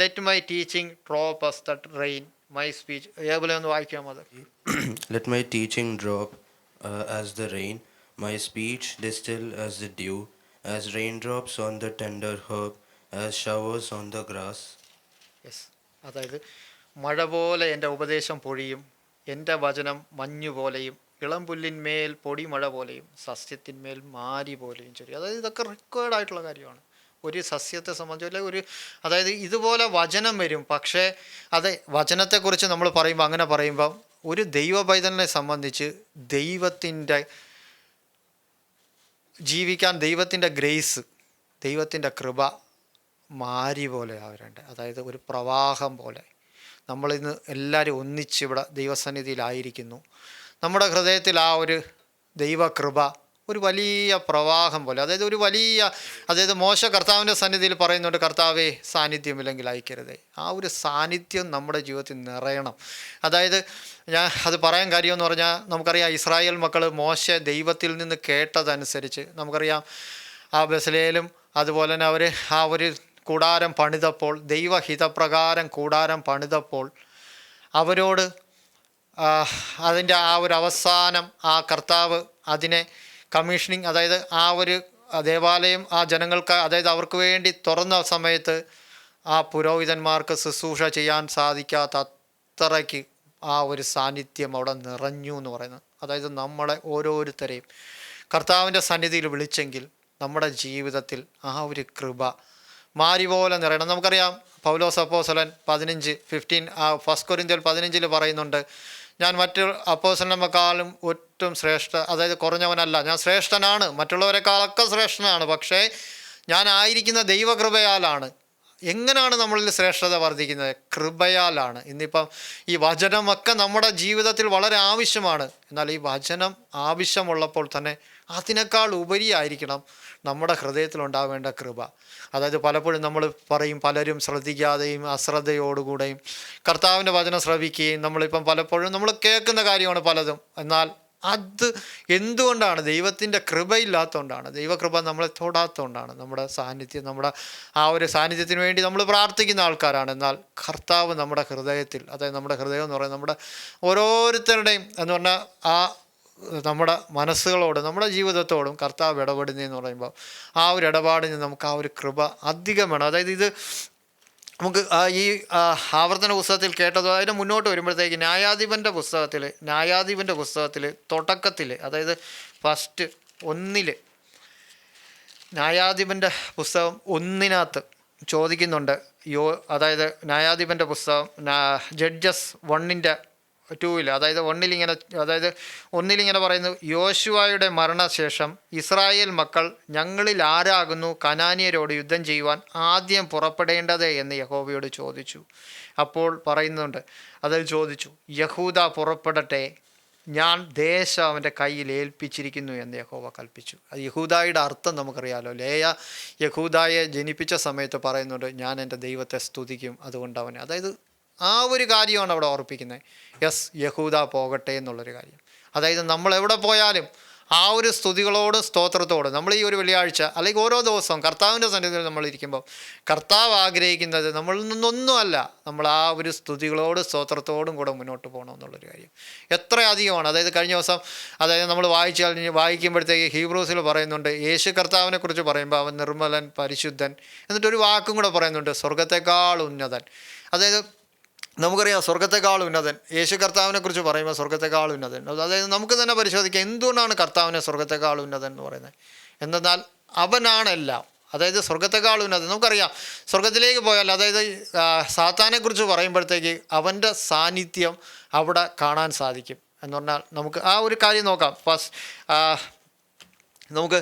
let my teaching drop as that rain my speech. ഏപോലെ ഒന്ന് വായിക്കാം അത്. Let my teaching drop as the rain, my speech distill as the dew, as raindrops on the tender herb, as showers on the grass. Yes, അതായത് മഴ പോലെ എൻ്റെ ഉപദേശം പൊഴിയും, എൻ്റെ വചനം മഞ്ഞു പോലെയും ഇളംപുല്ലിന്മേൽ പൊടിമഴ പോലെയും സസ്യത്തിന്മേൽ മാരി പോലെയും ചൊരിയും. അതായത് ഇതൊക്കെ റെക്കോർഡായിട്ടുള്ള കാര്യമാണ് ഒരു സസ്യത്തെ സംബന്ധിച്ച്. അതായത് ഇതുപോലെ വചനം വരും. പക്ഷേ അത് വചനത്തെക്കുറിച്ച് നമ്മൾ പറയുമ്പോൾ, അങ്ങനെ പറയുമ്പം ഒരു ദൈവ പൈതലിനെ സംബന്ധിച്ച് ദൈവത്തിൻ്റെ ജീവിക്കാൻ ദൈവത്തിൻ്റെ ഗ്രേസ്, ദൈവത്തിൻ്റെ കൃപ മാരി പോലെ ആവരുണ്ട്. അതായത് ഒരു പ്രവാഹം പോലെ നമ്മളിന്ന് എല്ലാവരും ഒന്നിച്ചിവിടെ ദൈവസന്നിധിയിലായിരിക്കുന്നു. നമ്മുടെ ഹൃദയത്തിൽ ആ ഒരു ദൈവകൃപ ഒരു വലിയ പ്രവാഹം പോലെ, അതായത് ഒരു വലിയ, അതായത് മോശ കർത്താവിൻ്റെ സന്നിധിയിൽ പറയുന്നുണ്ട്, കർത്താവേ സാന്നിധ്യമില്ലെങ്കിൽ അയക്കരുതേ. ആ ഒരു സാന്നിധ്യം നമ്മുടെ ജീവിതത്തിൽ നിറയണം. അതായത് ഞാൻ അത് പറയാൻ കാര്യമെന്ന് പറഞ്ഞാൽ, നമുക്കറിയാം ഇസ്രായേൽ മക്കൾ മോശ ദൈവത്തിൽ നിന്ന് കേട്ടതനുസരിച്ച് നമുക്കറിയാം ആ ബെസലേലും അതുപോലെ തന്നെ അവർ ആ ഒരു കൂടാരം പണിതപ്പോൾ, ദൈവഹിതപ്രകാരം കൂടാരം പണിതപ്പോൾ അവരോട് അതിൻ്റെ ആ ഒരു അവസാനം ആ കർത്താവ് അതിനെ കമ്മീഷനിങ്, അതായത് ആ ഒരു ദേവാലയം ആ ജനങ്ങൾക്ക്, അതായത് അവർക്ക് വേണ്ടി തുറന്ന സമയത്ത് ആ പുരോഹിതന്മാർക്ക് ശുശ്രൂഷ ചെയ്യാൻ സാധിക്കാത്ത അത്രയ്ക്ക് ആ ഒരു സാന്നിധ്യം അവിടെ നിറഞ്ഞു എന്ന് പറയുന്നത്. അതായത് നമ്മളെ ഓരോരുത്തരെയും കർത്താവിൻ്റെ സന്നിധിയിൽ വിളിച്ചെങ്കിൽ നമ്മുടെ ജീവിതത്തിൽ ആ ഒരു കൃപ മാരി പോലെ നിറയണം. നമുക്കറിയാം പൗലോസ് അപ്പോസ്തലൻ 15 ഫസ്റ്റ് കൊരിന്ത്യർ 15 പറയുന്നുണ്ട്, ഞാൻ മറ്റു അപ്പോസ്തലന്മാരെക്കാളും ഒട്ടും അതായത് കുറഞ്ഞവനല്ല, ഞാൻ ശ്രേഷ്ഠനാണ്, മറ്റുള്ളവരെക്കാളൊക്കെ ശ്രേഷ്ഠനാണ്, പക്ഷേ ഞാൻ ആയിരിക്കുന്ന ദൈവകൃപയാലാണ്. എങ്ങനെയാണ് നമ്മളിൽ ശ്രേഷ്ഠത വർദ്ധിക്കുന്നത്? കൃപയാലാണ്. ഇന്നിപ്പം ഈ വചനമൊക്കെ നമ്മുടെ ജീവിതത്തിൽ വളരെ ആവശ്യമാണ്. എന്നാൽ ഈ വചനം ആവശ്യമുള്ളപ്പോൾ തന്നെ അതിനേക്കാൾ ഉപരിയായിരിക്കണം നമ്മുടെ ഹൃദയത്തിലുണ്ടാവേണ്ട കൃപ. അതായത് പലപ്പോഴും നമ്മൾ പറയും, പലരും ശ്രദ്ധിക്കാതെയും അശ്രദ്ധയോടുകൂടെയും കർത്താവിൻ്റെ വചനം ശ്രവിക്കുകയും നമ്മളിപ്പം പലപ്പോഴും നമ്മൾ കേൾക്കുന്ന കാര്യമാണ് പലതും. എന്നാൽ അത് എന്തുകൊണ്ടാണ്? ദൈവത്തിൻ്റെ കൃപയില്ലാത്തതുകൊണ്ടാണ്, ദൈവകൃപ നമ്മളെ തൊടാത്തതുകൊണ്ടാണ്. നമ്മുടെ സാന്നിധ്യം, നമ്മുടെ ആ ഒരു സാന്നിധ്യത്തിന് വേണ്ടി നമ്മൾ പ്രാർത്ഥിക്കുന്ന ആൾക്കാരാണ്. എന്നാൽ കർത്താവ് നമ്മുടെ ഹൃദയത്തിൽ, അതായത് നമ്മുടെ ഹൃദയം എന്ന് പറയുന്നത് നമ്മുടെ ഓരോരുത്തരുടെയും എന്ന് പറഞ്ഞാൽ ആ നമ്മുടെ മനസ്സുകളോട്, നമ്മുടെ ജീവിതത്തോടും കർത്താവ് ഇടപെടുന്നതെന്ന് പറയുമ്പോൾ ആ ഒരു ഇടപാടിന് നമുക്ക് ആ ഒരു കൃപ അധികം വേണം. അതായത് ഇത് നമുക്ക് ഈ ആവർത്തന പുസ്തകത്തിൽ കേട്ടതോ അതിന് മുന്നോട്ട് വരുമ്പോഴത്തേക്ക് ന്യായാധിപൻ്റെ പുസ്തകത്തിൽ തുടക്കത്തിൽ, അതായത് ഫസ്റ്റ് 1 ന്യായാധിപൻ്റെ പുസ്തകം 1 ചോദിക്കുന്നുണ്ട്. അതായത് ന്യായാധിപൻ്റെ പുസ്തകം ജഡ്ജസ് 1:2 അതായത് 1 പറയുന്നു, യോശുവയുടെ മരണശേഷം ഇസ്രായേൽ മക്കൾ ഞങ്ങളിൽ ആരാകുന്നു കനാന്യരോട് യുദ്ധം ചെയ്യുവാൻ ആദ്യം പുറപ്പെടേണ്ടത് എന്ന് യഹോവയോട് ചോദിച്ചു. അപ്പോൾ പറയുന്നുണ്ട്, അതിൽ ചോദിച്ചു, യഹൂദ പുറപ്പെടട്ടെ, ഞാൻ ദേശം അവൻ്റെ കയ്യിൽ ഏൽപ്പിച്ചിരിക്കുന്നു എന്ന് യഹോവ കൽപ്പിച്ചു. അത് യഹൂദായുടെ അർത്ഥം നമുക്കറിയാലോ. ലേയ യഹൂദായെ ജനിപ്പിച്ച സമയത്ത് പറയുന്നുണ്ട്, ഞാൻ എൻ്റെ ദൈവത്തെ സ്തുതിക്കും, അതുകൊണ്ട് അവനെ. അതായത് ആ ഒരു കാര്യമാണ് അവിടെ ഓർപ്പിക്കുന്നത്. യെസ്, യഹൂദ പോകട്ടെ എന്നുള്ളൊരു കാര്യം. അതായത് നമ്മൾ എവിടെ പോയാലും ആ ഒരു സ്തുതികളോടും സ്തോത്രത്തോടും നമ്മൾ ഈ ഒരു വെള്ളിയാഴ്ച അല്ലെങ്കിൽ ഓരോ ദിവസവും കർത്താവിൻ്റെ സന്നിധിയിൽ നമ്മൾ ഇരിക്കുമ്പോൾ കർത്താവ് ആഗ്രഹിക്കുന്നത് നമ്മളിൽ നിന്നൊന്നുമല്ല, നമ്മൾ ആ ഒരു സ്തുതികളോടും സ്തോത്രത്തോടും കൂടെ മുന്നോട്ട് പോകണം എന്നുള്ളൊരു കാര്യം എത്ര അധികമാണ്. അതായത് കഴിഞ്ഞ ദിവസം അതായത് നമ്മൾ വായിക്കുമ്പോഴത്തേക്ക് ഹീബ്രൂസിൽ പറയുന്നുണ്ട്, യേശു കർത്താവിനെ കുറിച്ച് പറയുമ്പോൾ അവൻ നിർമ്മലൻ, പരിശുദ്ധൻ, എന്നിട്ടൊരു വാക്കും കൂടെ പറയുന്നുണ്ട്, സ്വർഗത്തെക്കാൾ ഉന്നതൻ. അതായത് നമുക്കറിയാം സ്വർഗത്തെക്കാൾ ഉന്നതൻ. യേശു കർത്താവിനെ കുറിച്ച് പറയുമ്പോൾ സ്വർഗത്തെക്കാൾ ഉന്നതൻ. അതായത് നമുക്ക് തന്നെ പരിശോധിക്കാം എന്തുകൊണ്ടാണ് കർത്താവിനെ സ്വർഗത്തെക്കാൾ ഉന്നതൻ എന്ന് പറയുന്നത്. എന്തെന്നാൽ അവനാണെല്ലാം. അതായത് സ്വർഗത്തെക്കാൾ ഉന്നതൻ. നമുക്കറിയാം സ്വർഗത്തിലേക്ക് പോയാൽ, അതായത് സാത്താനെക്കുറിച്ച് പറയുമ്പോഴത്തേക്ക് അവൻ്റെ സാന്നിധ്യം അവിടെ കാണാൻ സാധിക്കും എന്ന് പറഞ്ഞാൽ നമുക്ക് ആ ഒരു കാര്യം നോക്കാം. നമുക്ക്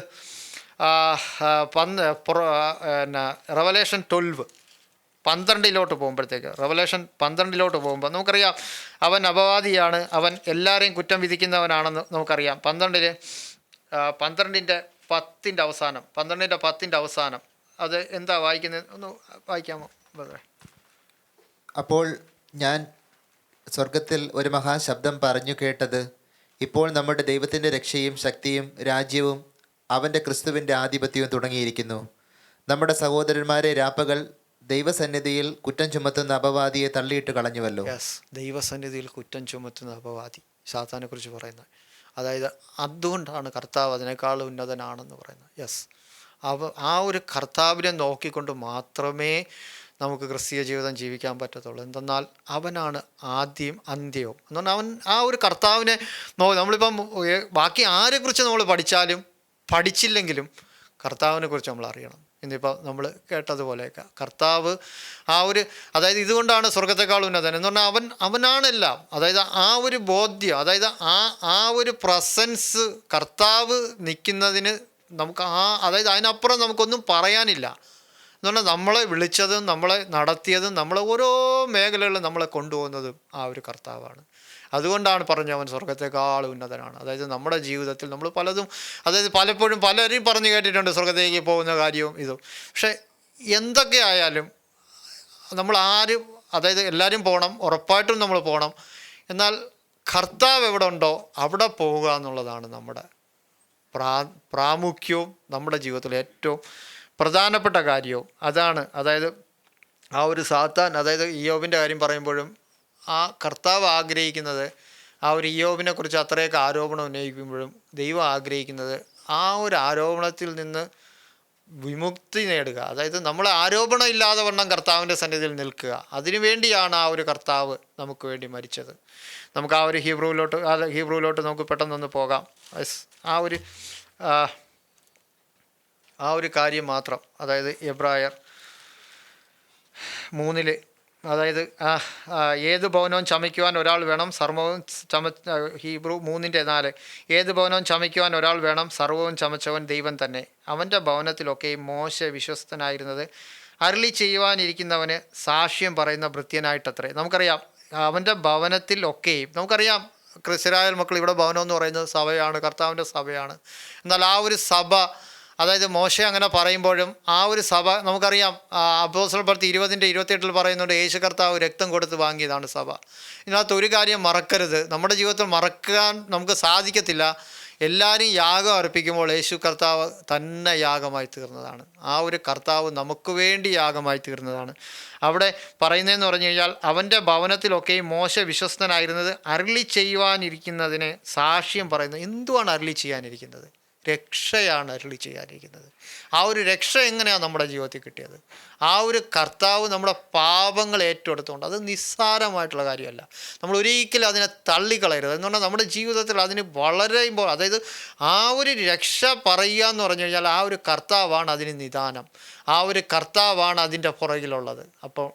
റെവലേഷൻ 12 പോകുമ്പോഴത്തേക്ക്, റെവലേഷൻ 12 പോകുമ്പോൾ നമുക്കറിയാം അവൻ അപവാദിയാണ്, അവൻ എല്ലാവരെയും കുറ്റം വിധിക്കുന്നവനാണെന്ന് നമുക്കറിയാം. 12:10 അവസാനം, 12:10 അവസാനം അത് എന്താ വായിക്കുന്നത്? ഒന്ന് വായിക്കാമോ? അപ്പോൾ ഞാൻ സ്വർഗത്തിൽ ഒരു മഹാശബ്ദം പറഞ്ഞു കേട്ടത്, ഇപ്പോൾ നമ്മുടെ ദൈവത്തിൻ്റെ രക്ഷയും ശക്തിയും രാജ്യവും അവൻ്റെ ക്രിസ്തുവിൻ്റെ ആധിപത്യവും തുടങ്ങിയിരിക്കുന്നു. നമ്മുടെ സഹോദരന്മാരെ രാപ്പകൽ ദൈവസന്നിധിയിൽ കുറ്റം ചുമത്തുന്ന അപവാദിയെ തള്ളിയിട്ട് കളഞ്ഞുവല്ലോ. യെസ്, ദൈവസന്നിധിയിൽ കുറ്റം ചുമത്തുന്ന അപവാദി, സാത്താനെ കുറിച്ച് പറയുന്നത്. അതായത് അതുകൊണ്ടാണ് കർത്താവ് അതിനേക്കാൾ ഉന്നതനാണെന്ന് പറയുന്നത്. യെസ്, ആ ഒരു കർത്താവിനെ നോക്കിക്കൊണ്ട് മാത്രമേ നമുക്ക് ക്രിസ്തീയ ജീവിതം ജീവിക്കാൻ പറ്റത്തുള്ളൂ. എന്തെന്നാൽ അവനാണ് ആദ്യം അന്ത്യവും എന്ന് പറഞ്ഞാൽ അവൻ ആ ഒരു കർത്താവിനെ നമ്മളിപ്പം ബാക്കി ആരെക്കുറിച്ച് നമ്മൾ പഠിച്ചില്ലെങ്കിലും കർത്താവിനെ കുറിച്ച് നമ്മൾ അറിയണം. ഇന്നിപ്പോൾ നമ്മൾ കേട്ടതുപോലെയൊക്കെ കർത്താവ് ആ ഒരു, അതായത് ഇതുകൊണ്ടാണ് സ്വർഗത്തെക്കാൾ ഉന്നതൻ എന്ന് പറഞ്ഞാൽ അവനാണെല്ലാം. അതായത് ആ ഒരു ബോധ്യം, അതായത് ആ ഒരു പ്രസൻസ് കർത്താവ് നിൽക്കുന്നതിന് നമുക്ക് അതായത് അതിനപ്പുറം നമുക്കൊന്നും പറയാനില്ല എന്ന് പറഞ്ഞാൽ നമ്മളെ വിളിച്ചതും നമ്മളെ നടത്തിയതും നമ്മളെ ഓരോ മേഖലകളിലും നമ്മളെ കൊണ്ടുപോകുന്നതും ആ ഒരു കർത്താവാണ്. അതുകൊണ്ടാണ് അവൻ സ്വർഗത്തെക്കാൾ ഉന്നതനാണ്. അതായത് നമ്മുടെ ജീവിതത്തിൽ നമ്മൾ പലതും, അതായത് പലപ്പോഴും പലരും പറഞ്ഞു കേട്ടിട്ടുണ്ട് സ്വർഗത്തേക്ക് പോകുന്ന കാര്യവും ഇതും. പക്ഷേ എന്തൊക്കെ ആയാലും അതായത് എല്ലാവരും പോകണം, ഉറപ്പായിട്ടും നമ്മൾ പോകണം. എന്നാൽ കർത്താവ് എവിടെ ഉണ്ടോ അവിടെ പോവുക എന്നുള്ളതാണ് നമ്മുടെ പ്രാമുഖ്യവും നമ്മുടെ ജീവിതത്തിലെ ഏറ്റവും പ്രധാനപ്പെട്ട കാര്യവും അതാണ്. അതായത് ആ ഒരു സാത്താൻ, അതായത് ഇയ്യോബിൻ്റെ കാര്യം പറയുമ്പോഴും ആ കർത്താവ് ആഗ്രഹിക്കുന്നത്, ആ ഒരു ഇയ്യോബിനെ കുറിച്ച് അത്രയൊക്കെ ആരോപണം ഉന്നയിക്കുമ്പോഴും ദൈവം ആഗ്രഹിക്കുന്നത് ആ ഒരു ആരോപണത്തിൽ നിന്ന് വിമുക്തി നേടുക, അതായത് നമ്മൾ ആരോപണം ഇല്ലാതെ വണ്ണം കർത്താവിൻ്റെ സന്നിധിയിൽ നിൽക്കുക. അതിനുവേണ്ടിയാണ് ആ ഒരു കർത്താവ് നമുക്ക് വേണ്ടി മരിച്ചത്. നമുക്ക് ആ ഒരു ഹീബ്രുവിലോട്ട് നമുക്ക് പെട്ടെന്നൊന്ന് പോകാം. ആ ഒരു കാര്യം മാത്രം, അതായത് എബ്രായർ 3, അതായത് ഏത് ഭവനവും ചമയ്ക്കുവാൻ ഒരാൾ വേണം, സർവവും ഹീബ്രു 3:4 ഏത് ഭവനവും ചമയ്ക്കുവാൻ ഒരാൾ വേണം, സർവവും ചമച്ചവൻ ദൈവം തന്നെ. അവൻ്റെ ഭവനത്തിലൊക്കെയും മോശെ വിശ്വസ്തനായിരുന്നത് അരുളി ചെയ്യുവാനിരിക്കുന്നവന് സാക്ഷ്യം പറയുന്ന ഭൃത്യനായിട്ടത്രേ. നമുക്കറിയാം അവൻ്റെ ഭവനത്തിലൊക്കെയും, നമുക്കറിയാം ഇസ്രായേൽ മക്കൾ ഇവിടെ ഭവനം എന്ന് പറയുന്നത് സഭയാണ്, കർത്താവിൻ്റെ സഭയാണ്. എന്നാൽ ആ ഒരു സഭ, അതായത് മോശെ അങ്ങനെ പറയുമ്പോഴും ആ ഒരു സഭ നമുക്കറിയാം, അപ്പോസ്തലർ പ്രവൃത്തി 20:28 പറയുന്നുണ്ട്, യേശു കർത്താവ് രക്തം കൊടുത്ത് വാങ്ങിയതാണ് സഭ. ഇതിനകത്ത് ഒരു കാര്യം മറക്കരുത്, നമ്മുടെ ജീവിതത്തിൽ മറക്കാൻ നമുക്ക് സാധിക്കത്തില്ല. എല്ലാവരും യാഗം അർപ്പിക്കുമ്പോൾ യേശു കർത്താവ് തന്നെ യാഗമായി തീർന്നതാണ്. ആ ഒരു കർത്താവ് നമുക്ക് വേണ്ടി യാഗമായി തീർന്നതാണ്. അവിടെ പറയുന്നതെന്ന് പറഞ്ഞു കഴിഞ്ഞാൽ, അവൻ്റെ ഭവനത്തിലൊക്കെയും മോശെ വിശ്വസ്തനായിരുന്നത് അരുളി ചെയ്യുവാനിരിക്കുന്നതിന് സാക്ഷ്യം പറയുന്നത്. എന്തുവാണ് അരുളി ചെയ്യാനിരിക്കുന്നത്? രക്ഷയാണ് അരുളി ചെയ്യാനിരിക്കുന്നത്. ആ ഒരു രക്ഷ എങ്ങനെയാണ് നമ്മുടെ ജീവിതത്തിൽ കിട്ടിയത്? ആ ഒരു കർത്താവ് നമ്മുടെ പാപങ്ങൾ ഏറ്റെടുത്തുകൊണ്ട്, അത് നിസ്സാരമായിട്ടുള്ള കാര്യമല്ല. നമ്മൾ ഒരിക്കലും അതിനെ തള്ളിക്കളയരുത്. എന്നുകൊണ്ടാൽ നമ്മുടെ ജീവിതത്തിൽ അതിന് വളരെ അതായത് ആ ഒരു രക്ഷ പറയുക എന്ന് പറഞ്ഞു കഴിഞ്ഞാൽ ആ ഒരു കർത്താവാണ് അതിന് നിദാനം, ആ ഒരു കർത്താവാണ് അതിൻ്റെ പുറകിലുള്ളത്. അപ്പോൾ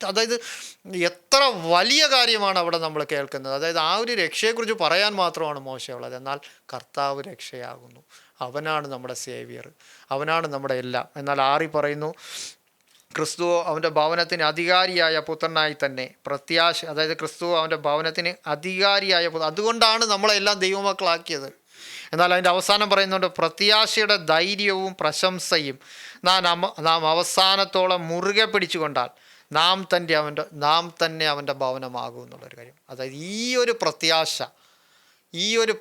അതായത് എത്ര വലിയ കാര്യമാണ് അവിടെ നമ്മൾ കേൾക്കുന്നത്. അതായത് ആ ഒരു രക്ഷയെക്കുറിച്ച് പറയാൻ മാത്രമാണ് മോശമുള്ളത്. എന്നാൽ കർത്താവ് രക്ഷയാകുന്നു, അവനാണ് നമ്മുടെ സേവിയർ, അവനാണ് നമ്മുടെ എല്ലാം. എന്നാൽ 6 പറയുന്നു, ക്രിസ്തുവോ അവൻ്റെ ഭവനത്തിന് അധികാരിയായ പുത്രനായി തന്നെ പ്രത്യാശ, അതായത് ക്രിസ്തുവോ അവൻ്റെ ഭവനത്തിന് അധികാരിയായ അതുകൊണ്ടാണ് നമ്മളെല്ലാം ദൈവമക്കളാക്കിയത്. എന്നാൽ അതിൻ്റെ അവസാനം പറയുന്നുണ്ട്, പ്രത്യാശയുടെ ധൈര്യവും പ്രശംസയും നാം അവസാനത്തോളം മുറുകെ പിടിച്ചുകൊണ്ടാൽ നാം തന്നെ അവൻ്റെ ഭവനമാകും എന്നുള്ളൊരു കാര്യം. അതായത് ഈ ഒരു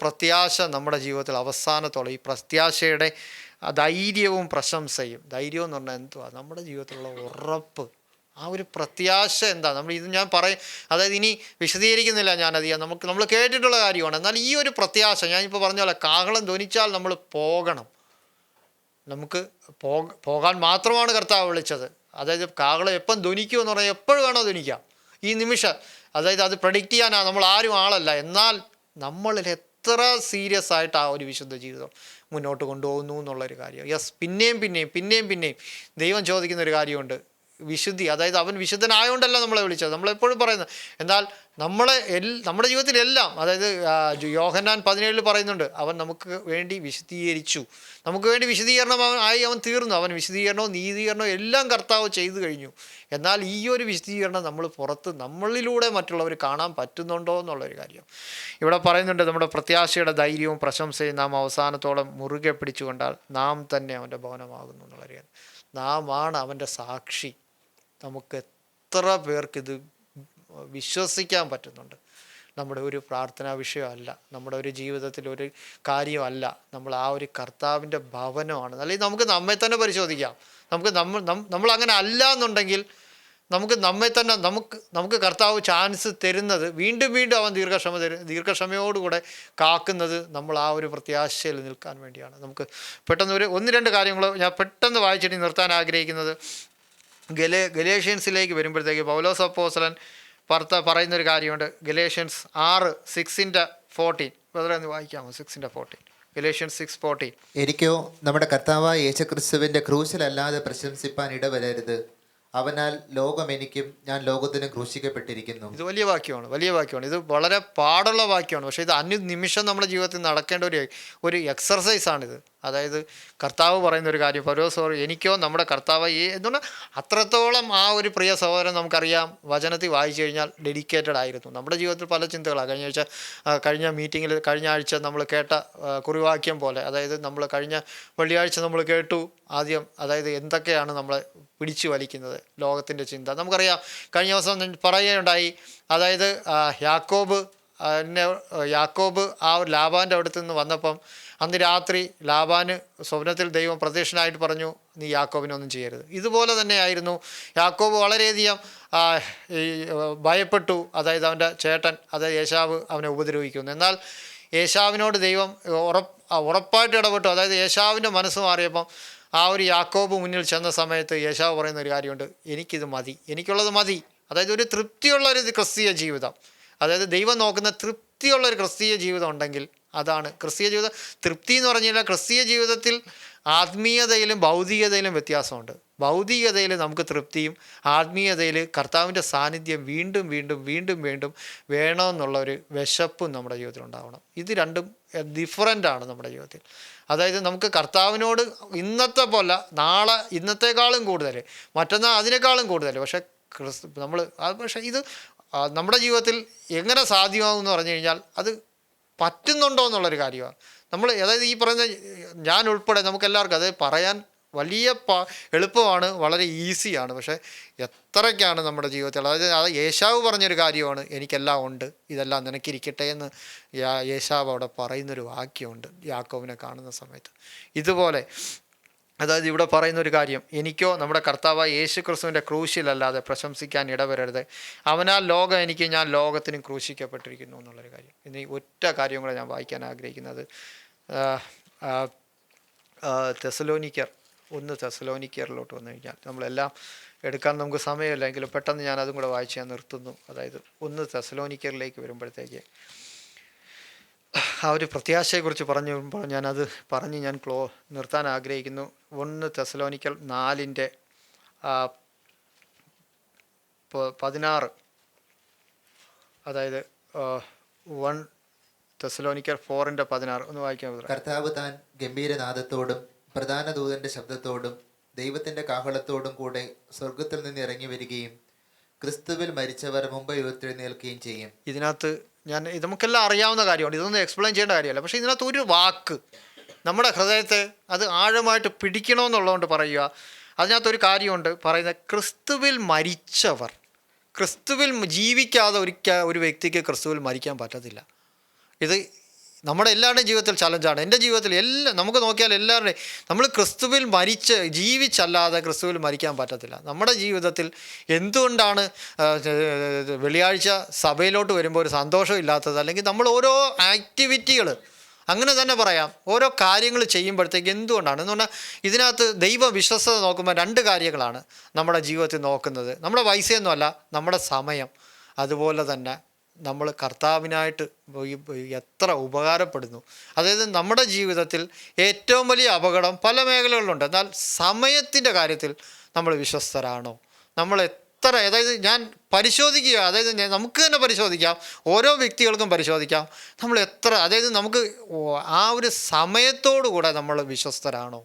പ്രത്യാശ നമ്മുടെ ജീവിതത്തിൽ അവസാനത്തോളം, ഈ പ്രത്യാശയുടെ ധൈര്യവും പ്രശംസയും, ധൈര്യം എന്ന് പറഞ്ഞാൽ എന്തുവാ? നമ്മുടെ ജീവിതത്തിലുള്ള ഉറപ്പ്, ആ ഒരു പ്രത്യാശ എന്താ? ഞാൻ പറയും, അതായത് ഇനി വിശദീകരിക്കുന്നില്ല ഞാനധികം, നമ്മൾ കേട്ടിട്ടുള്ള കാര്യമാണ്. എന്നാൽ ഈ ഒരു പ്രത്യാശ, ഞാനിപ്പോൾ പറഞ്ഞ പോലെ കാഹളം ധ്വനിച്ചാൽ നമ്മൾ പോകണം. നമുക്ക് പോകാൻ മാത്രമാണ് കർത്താവ് വിളിച്ചത്. അതായത് കാഹളം എപ്പം ധ്വനിക്കുമെന്ന് പറഞ്ഞാൽ എപ്പോഴും വേണോ ധ്വനിക്കാം, ഈ നിമിഷം. അതായത് അത് പ്രഡിക്റ്റ് ചെയ്യാനാണ് നമ്മൾ ആരും ആളല്ല. എന്നാൽ നമ്മളിൽ എത്ര സീരിയസ് ആയിട്ട് ആ ഒരു വിശുദ്ധ ജീവിതം മുന്നോട്ട് കൊണ്ടുപോകുന്നു എന്നുള്ളൊരു കാര്യം. പിന്നെയും ദൈവം ചോദിക്കുന്ന ഒരു കാര്യമുണ്ട്, വിശുദ്ധി. അതായത് അവൻ വിശുദ്ധനായതുകൊണ്ടല്ല നമ്മളെ വിളിച്ചത്, നമ്മളെപ്പോഴും പറയുന്നത്. എന്നാൽ നമ്മുടെ ജീവിതത്തിലെല്ലാം, അതായത് യോഹന്നാൻ 17 പറയുന്നുണ്ട്, അവൻ നമുക്ക് വേണ്ടി വിശദീകരിച്ചു, നമുക്ക് വേണ്ടി വിശദീകരണം അവൻ തീർന്നു. അവൻ വിശദീകരണവും നീതീകരണവും എല്ലാം കർത്താവ് ചെയ്തു കഴിഞ്ഞു. എന്നാൽ ഈ ഒരു വിശദീകരണം നമ്മളിലൂടെ മറ്റുള്ളവർ കാണാൻ പറ്റുന്നുണ്ടോ എന്നുള്ളൊരു കാര്യം ഇവിടെ പറയുന്നുണ്ട്. നമ്മുടെ പ്രത്യാശയുടെ ധൈര്യവും പ്രശംസയും നാം അവസാനത്തോളം മുറുകെ പിടിച്ചുകൊണ്ടാൽ നാം തന്നെ അവൻ്റെ ഭവനമാകുന്നു എന്നുള്ളൊരു കാര്യം. നാം ആണ് അവൻ്റെ സാക്ഷി. നമുക്ക് എത്ര പേർക്കിത് വിശ്വസിക്കാൻ പറ്റുന്നുണ്ട്? നമ്മുടെ ഒരു പ്രാർത്ഥനാ വിഷയമല്ല, നമ്മുടെ ഒരു ജീവിതത്തിൽ ഒരു കാര്യമല്ല, നമ്മൾ ആ ഒരു കർത്താവിൻ്റെ ഭവനമാണ്. അല്ലെങ്കിൽ നമുക്ക് നമ്മെ തന്നെ പരിശോധിക്കാം. നമ്മൾ അങ്ങനെ അല്ല എന്നുണ്ടെങ്കിൽ നമുക്ക് കർത്താവ് ചാൻസ് തരുന്നത്, വീണ്ടും അവൻ ദീർഘക്ഷമയോടുകൂടെ കാക്കുന്നത് നമ്മൾ ആ ഒരു പ്രത്യാശയിൽ നിൽക്കാൻ വേണ്ടിയാണ്. നമുക്ക് പെട്ടെന്ന് 1-2 കാര്യങ്ങൾ ഞാൻ പെട്ടെന്ന് വായിച്ചിട്ട് നിർത്താൻ ആഗ്രഹിക്കുന്നത്, ഗലേഷ്യൻസിലേക്ക് വരുമ്പോഴത്തേക്ക് പൗലോസ് അപ്പോസ്തലൻ പറയുന്നൊരു കാര്യമുണ്ട്. ഗലേഷ്യൻസ് 6:6-14 ഒന്ന് വായിക്കാമോ? 6:14, ഗലേഷ്യൻസ് 6:14. എനിക്കോ നമ്മുടെ കർത്താവായ യേശുക്രിസ്തുവിൻ്റെ ക്രൂശിലല്ലാതെ പ്രശംസിപ്പാൻ ഇടവരരുത്. അവനാൽ ലോകം എനിക്കും ഞാൻ ലോകത്തിനും ക്രൂശിക്കപ്പെട്ടിരിക്കുന്നു. ഇത് വലിയ വാക്യമാണ്. ഇത് വളരെ പാടുള്ള വാക്യമാണ്. പക്ഷേ ഇത് അനുനിമിഷം നമ്മുടെ ജീവിതത്തിൽ നടക്കേണ്ട ഒരു എക്സർസൈസാണിത്. അതായത് കർത്താവ് പറയുന്ന ഒരു കാര്യം, പൗലോസ് എനിക്കോ നമ്മുടെ കർത്താവ് എന്തുകൊണ്ട് അത്രത്തോളം ആ ഒരു പ്രിയ സഹോദരൻ നമുക്കറിയാം, വചനത്തിൽ വായിച്ചു കഴിഞ്ഞാൽ ഡെഡിക്കേറ്റഡ് ആയിരുന്നു. നമ്മുടെ ജീവിതത്തിൽ പല ചിന്തകളാണ്. കഴിഞ്ഞ മീറ്റിങ്ങിൽ കഴിഞ്ഞ ആഴ്ച നമ്മൾ കേട്ട കുറിവാക്യം പോലെ, അതായത് നമ്മൾ കഴിഞ്ഞ വെള്ളിയാഴ്ച നമ്മൾ കേട്ടു ആദ്യം, അതായത് എന്തൊക്കെയാണ് നമ്മളെ പിടിച്ചു വലിക്കുന്നത്, ലോകത്തിൻ്റെ ചിന്ത. നമുക്കറിയാം കഴിഞ്ഞ ദിവസം പറയുകയുണ്ടായി, അതായത് യാക്കോബ് ആ ഒരു ലാബാൻ്റെ അടുത്ത് നിന്ന് വന്നപ്പം അന്ന് രാത്രി ലാബാന് സ്വപ്നത്തിൽ ദൈവം പ്രത്യക്ഷനായിട്ട് പറഞ്ഞു, നീ യാക്കോബിനൊന്നും ചെയ്യരുത്. ഇതുപോലെ തന്നെയായിരുന്നു യാക്കോബ് വളരെയധികം ഭയപ്പെട്ടു. അതായത് അവൻ്റെ ചേട്ടൻ, അതായത് ഏശാവ് അവനെ ഉപദ്രവിക്കുന്നു. എന്നാൽ ഏശാവിനോട് ദൈവം ഉറപ്പായിട്ട് ഇടപെട്ടു. അതായത് ഏശാവിൻ്റെ മനസ്സ് മാറിയപ്പം ആ ഒരു യാക്കോബ് മുന്നിൽ ചെന്ന സമയത്ത് യേശാവ് പറയുന്ന ഒരു കാര്യമുണ്ട്, എനിക്കിത് മതി, എനിക്കുള്ളത് മതി. അതായത് ഒരു തൃപ്തിയുള്ള ഒരു ക്രിസ്തീയ ജീവിതം, അതായത് ദൈവം നോക്കുന്ന തൃപ്തിയുള്ള ഒരു ക്രിസ്തീയ ജീവിതം ഉണ്ടെങ്കിൽ അതാണ് ക്രിസ്തീയ ജീവിതം. തൃപ്തി എന്ന് പറഞ്ഞു കഴിഞ്ഞാൽ ക്രിസ്തീയ ജീവിതത്തിൽ ആത്മീയതയിലും ഭൗതികതയിലും വ്യത്യാസമുണ്ട്. ഭൗതികതയിൽ നമുക്ക് തൃപ്തിയും ആത്മീയതയിൽ കർത്താവിൻ്റെ സാന്നിധ്യം വീണ്ടും വീണ്ടും വീണ്ടും വീണ്ടും വേണമെന്നുള്ള ഒരു വിശപ്പും നമ്മുടെ ജീവിതത്തിൽ ഉണ്ടാവണം. ഇത് രണ്ടും ഡിഫറൻ്റാണ് നമ്മുടെ ജീവിതത്തിൽ. അതായത് നമുക്ക് കർത്താവിനോട് ഇന്നത്തെ പോലെ നാളെ ഇന്നത്തെക്കാളും കൂടുതൽ, മറ്റന്നാൾ അതിനേക്കാളും കൂടുതൽ, പക്ഷേ നമ്മൾ പക്ഷേ ഇത് നമ്മുടെ ജീവിതത്തിൽ എങ്ങനെ സാധ്യമാകും എന്ന് പറഞ്ഞു കഴിഞ്ഞാൽ അത് പറ്റുന്നുണ്ടോ എന്നുള്ളൊരു കാര്യമാണ്. നമ്മൾ അതായത് ഈ പറയുന്ന ഞാൻ ഉൾപ്പെടെ നമുക്കെല്ലാവർക്കും അത് പറയാൻ വലിയ എളുപ്പമാണ്, വളരെ ഈസിയാണ്. പക്ഷേ എത്രയ്ക്കാണ് നമ്മുടെ ജീവിതത്തിൽ, അതായത് അത് യേശാവ് പറഞ്ഞൊരു കാര്യമാണ്, എനിക്കെല്ലാം ഉണ്ട്, ഇതെല്ലാം നിനക്കിരിക്കട്ടെ എന്ന് യേശാവ് അവിടെ പറയുന്നൊരു വാക്യമുണ്ട് യാക്കോബിനെ കാണുന്ന സമയത്ത്. ഇതുപോലെ അതായത് ഇവിടെ പറയുന്നൊരു കാര്യം, എനിക്കോ നമ്മുടെ കർത്താവായ യേശു ക്രിസ്തുവിൻ്റെ ക്രൂശിലല്ലാതെ പ്രശംസിക്കാൻ ഇടവരരുത്. അവനാൽ ലോകം എനിക്ക്, ഞാൻ ലോകത്തിനും ക്രൂശിക്കപ്പെട്ടിരിക്കുന്നു എന്നുള്ളൊരു കാര്യം. ഇന്ന് ഈ ഒറ്റ കാര്യം കൂടെ ഞാൻ വായിക്കാൻ ആഗ്രഹിക്കുന്നത് തെസലോനിക്കർ 1 തെസലോനിക്കറിലോട്ട് വന്നു കഴിഞ്ഞാൽ, നമ്മളെല്ലാം എടുക്കാൻ നമുക്ക് സമയമില്ല എങ്കിലും പെട്ടെന്ന് ഞാൻ അതും കൂടെ വായിച്ച് ഞാൻ നിർത്തുന്നു. അതായത് 1 തെസലോനിക്കറിലേക്ക് വരുമ്പോഴത്തേക്ക് ആ ഒരു പ്രത്യാശയെക്കുറിച്ച് പറഞ്ഞപ്പോൾ ഞാനത് പറഞ്ഞ് ഞാൻ നിർത്താൻ ആഗ്രഹിക്കുന്നു. 1 തെസലോനിക്കർ 4:16, അതായത് 1 തെസലോനിക്കർ 4:16 ഒന്ന് വായിക്കാൻ. കർത്താവ് താൻ ഗംഭീരനാദത്തോടും പ്രധാന ദൂതന്റെ ശബ്ദത്തോടും ദൈവത്തിന്റെ കാഹളത്തോടും കൂടെ സ്വർഗത്തിൽ നിന്ന് ഇറങ്ങി വരികയും ക്രിസ്തുവിൽ മരിച്ചവർ മുമ്പ് ഉയർത്തെഴുന്നേൽക്കുകയും ചെയ്യും. ഇതിനകത്ത് ഇത് നമുക്കെല്ലാം അറിയാവുന്ന കാര്യമാണ്, ഇതൊന്നും എക്സ്പ്ലെയിൻ ചെയ്യേണ്ട കാര്യമല്ല. പക്ഷേ ഇതിനകത്ത് ഒരു വാക്ക് നമ്മുടെ ഹൃദയത്തെ അത് ആഴമായിട്ട് പിടിക്കണമെന്നുള്ളതുകൊണ്ട് പറയുക. അതിനകത്തൊരു കാര്യമുണ്ട് പറയുന്നത്, ക്രിസ്തുവിൽ മരിച്ചവർ. ക്രിസ്തുവിൽ ജീവിക്കാതെ ഒരു വ്യക്തിക്ക് ക്രിസ്തുവിൽ മരിക്കാൻ പറ്റത്തില്ല. ഇത് നമ്മുടെ എല്ലാവരുടെയും ജീവിതത്തിൽ ചലഞ്ചാണ്. എൻ്റെ ജീവിതത്തിൽ നമുക്ക് നോക്കിയാൽ എല്ലാവരുടെയും നമ്മൾ ക്രിസ്തുവിൽ ജീവിച്ചല്ലാതെ ക്രിസ്തുവിൽ മരിക്കാൻ പറ്റത്തില്ല. നമ്മുടെ ജീവിതത്തിൽ എന്തുകൊണ്ടാണ് വെള്ളിയാഴ്ച സഭയിലോട്ട് വരുമ്പോൾ ഒരു സന്തോഷം ഇല്ലാത്തത്, അല്ലെങ്കിൽ നമ്മൾ ഓരോ ആക്ടിവിറ്റികൾ അങ്ങനെ തന്നെ പറയാം, ഓരോ കാര്യങ്ങൾ ചെയ്യുമ്പോഴത്തേക്ക് എന്തുകൊണ്ടാണ് എന്ന് പറഞ്ഞാൽ, ഇതിനകത്ത് ദൈവ വിശ്വസ്തത നോക്കുമ്പോൾ 2 കാര്യങ്ങളാണ് നമ്മുടെ ജീവിതത്തിൽ നോക്കുന്നത്. നമ്മുടെ പൈസയൊന്നുമല്ല, നമ്മുടെ സമയം. അതുപോലെ തന്നെ നമ്മൾ കർത്താവിനായിട്ട് എത്ര ഉപകാരപ്പെടുന്നു. അതായത് നമ്മുടെ ജീവിതത്തിൽ ഏറ്റവും വലിയ അപകടം പല മേഖലകളിലുണ്ട്, എന്നാൽ സമയത്തിൻ്റെ കാര്യത്തിൽ നമ്മൾ വിശ്വസ്തരാണോ? നമ്മൾ അതായത് ഞാൻ പരിശോധിക്കുക, അതായത് നമുക്ക് തന്നെ പരിശോധിക്കാം, ഓരോ വ്യക്തികൾക്കും പരിശോധിക്കാം, നമ്മൾ അതായത് നമുക്ക് ആ ഒരു സമയത്തോടു കൂടെ നമ്മൾ വിശ്വസ്തരാണോ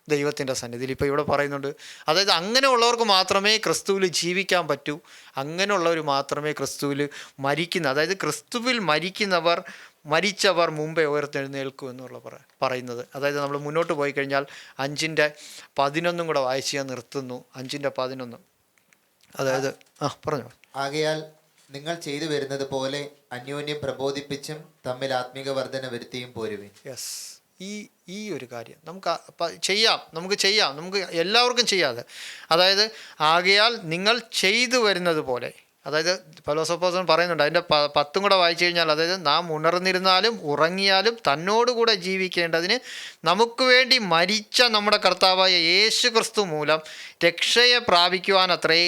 ദൈവത്തിൻ്റെ സന്നിധിയിൽ? ഇപ്പോൾ ഇവിടെ പറയുന്നുണ്ട്, അതായത് അങ്ങനെയുള്ളവർക്ക് മാത്രമേ ക്രിസ്തുവിൽ ജീവിക്കാൻ പറ്റൂ, അങ്ങനെയുള്ളവർ മാത്രമേ ക്രിസ്തുവിൽ അതായത് ക്രിസ്തുവിൽ മരിച്ചവർ മുമ്പേ ഉയർത്തെഴുന്നേൽക്കൂ എന്നുള്ള പറയുന്നത്. അതായത് നമ്മൾ മുന്നോട്ട് പോയി കഴിഞ്ഞാൽ 5:11 കൂടെ വായിച്ച് ഞാൻ നിർത്തുന്നു. 5:11, അതായത് പറഞ്ഞു. ആകയാൽ നിങ്ങൾ ചെയ്തു വരുന്നത് പോലെ അന്യോന്യം പ്രബോധിപ്പിച്ചും തമ്മിൽ ആത്മീക വർധന വരുത്തിയും പോരുവിൻ. യെസ്, ഈ ഒരു കാര്യം നമുക്ക് ചെയ്യാം, നമുക്ക് എല്ലാവർക്കും ചെയ്യാതെ. അതായത് ആകയാൽ നിങ്ങൾ ചെയ്തു വരുന്നത് പോലെ, അതായത് പൗലോസ് അപ്പോസ്തലൻ പറയുന്നുണ്ട്, അതിൻ്റെ 10 കൂടെ വായിച്ചു കഴിഞ്ഞാൽ, അതായത് നാം ഉണർന്നിരുന്നാലും ഉറങ്ങിയാലും തന്നോടുകൂടെ ജീവിക്കേണ്ടതിന് നമുക്ക് വേണ്ടി മരിച്ച നമ്മുടെ കർത്താവായ യേശു ക്രിസ്തു മൂലം രക്ഷയെ പ്രാപിക്കുവാൻ അത്രേ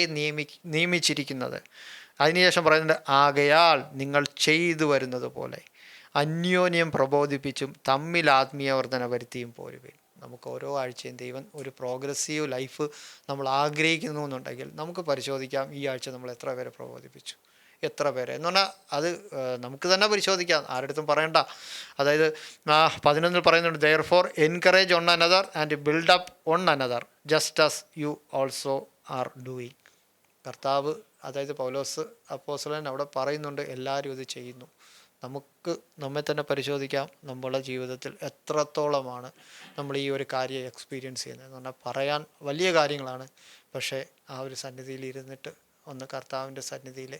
നിയമിച്ചിരിക്കുന്നത്. അതിനുശേഷം പറയുന്നുണ്ട്, ആകയാൽ നിങ്ങൾ ചെയ്തു വരുന്നത് പോലെ അന്യോന്യം പ്രബോധിപ്പിച്ചും തമ്മിൽ ആത്മീയവർദ്ധന വരുത്തിയും പോരുവേൻ. നമുക്ക് ഓരോ ആഴ്ചയും ദൈവം ഒരു പ്രോഗ്രസീവ് ലൈഫ് നമ്മൾ ആഗ്രഹിക്കുന്നു എന്നുണ്ടെങ്കിൽ നമുക്ക് പരിശോധിക്കാം, ഈ ആഴ്ച നമ്മൾ എത്ര പേരെ പ്രബോധിപ്പിച്ചു, എത്ര പേരെ എന്ന് പറഞ്ഞാൽ അത് നമുക്ക് തന്നെ പരിശോധിക്കാം, ആരുടെ പറയണ്ട. അതായത് 11 പറയുന്നുണ്ട്, therefore encourage on another and build up on another just as you also are doing. കർത്താവ്, അതായത് പൗലോസ് അപ്പോസ്തലൻ അവിടെ പറയുന്നുണ്ട്, എല്ലാവരും ഇത് ചെയ്യുന്നു. നമുക്ക് നമ്മെ തന്നെ പരിശോധിക്കാം, നമ്മുടെ ജീവിതത്തിൽ എത്രത്തോളമാണ് നമ്മൾ ഈ ഒരു കാര്യം എക്സ്പീരിയൻസ് ചെയ്യുന്നത് എന്ന് പറഞ്ഞാൽ പറയാൻ വലിയ കാര്യങ്ങളാണ്. പക്ഷേ ആ ഒരു സന്നിധിയിൽ ഇരുന്നിട്ട് ഒന്ന് കർത്താവിൻ്റെ സന്നിധിയിൽ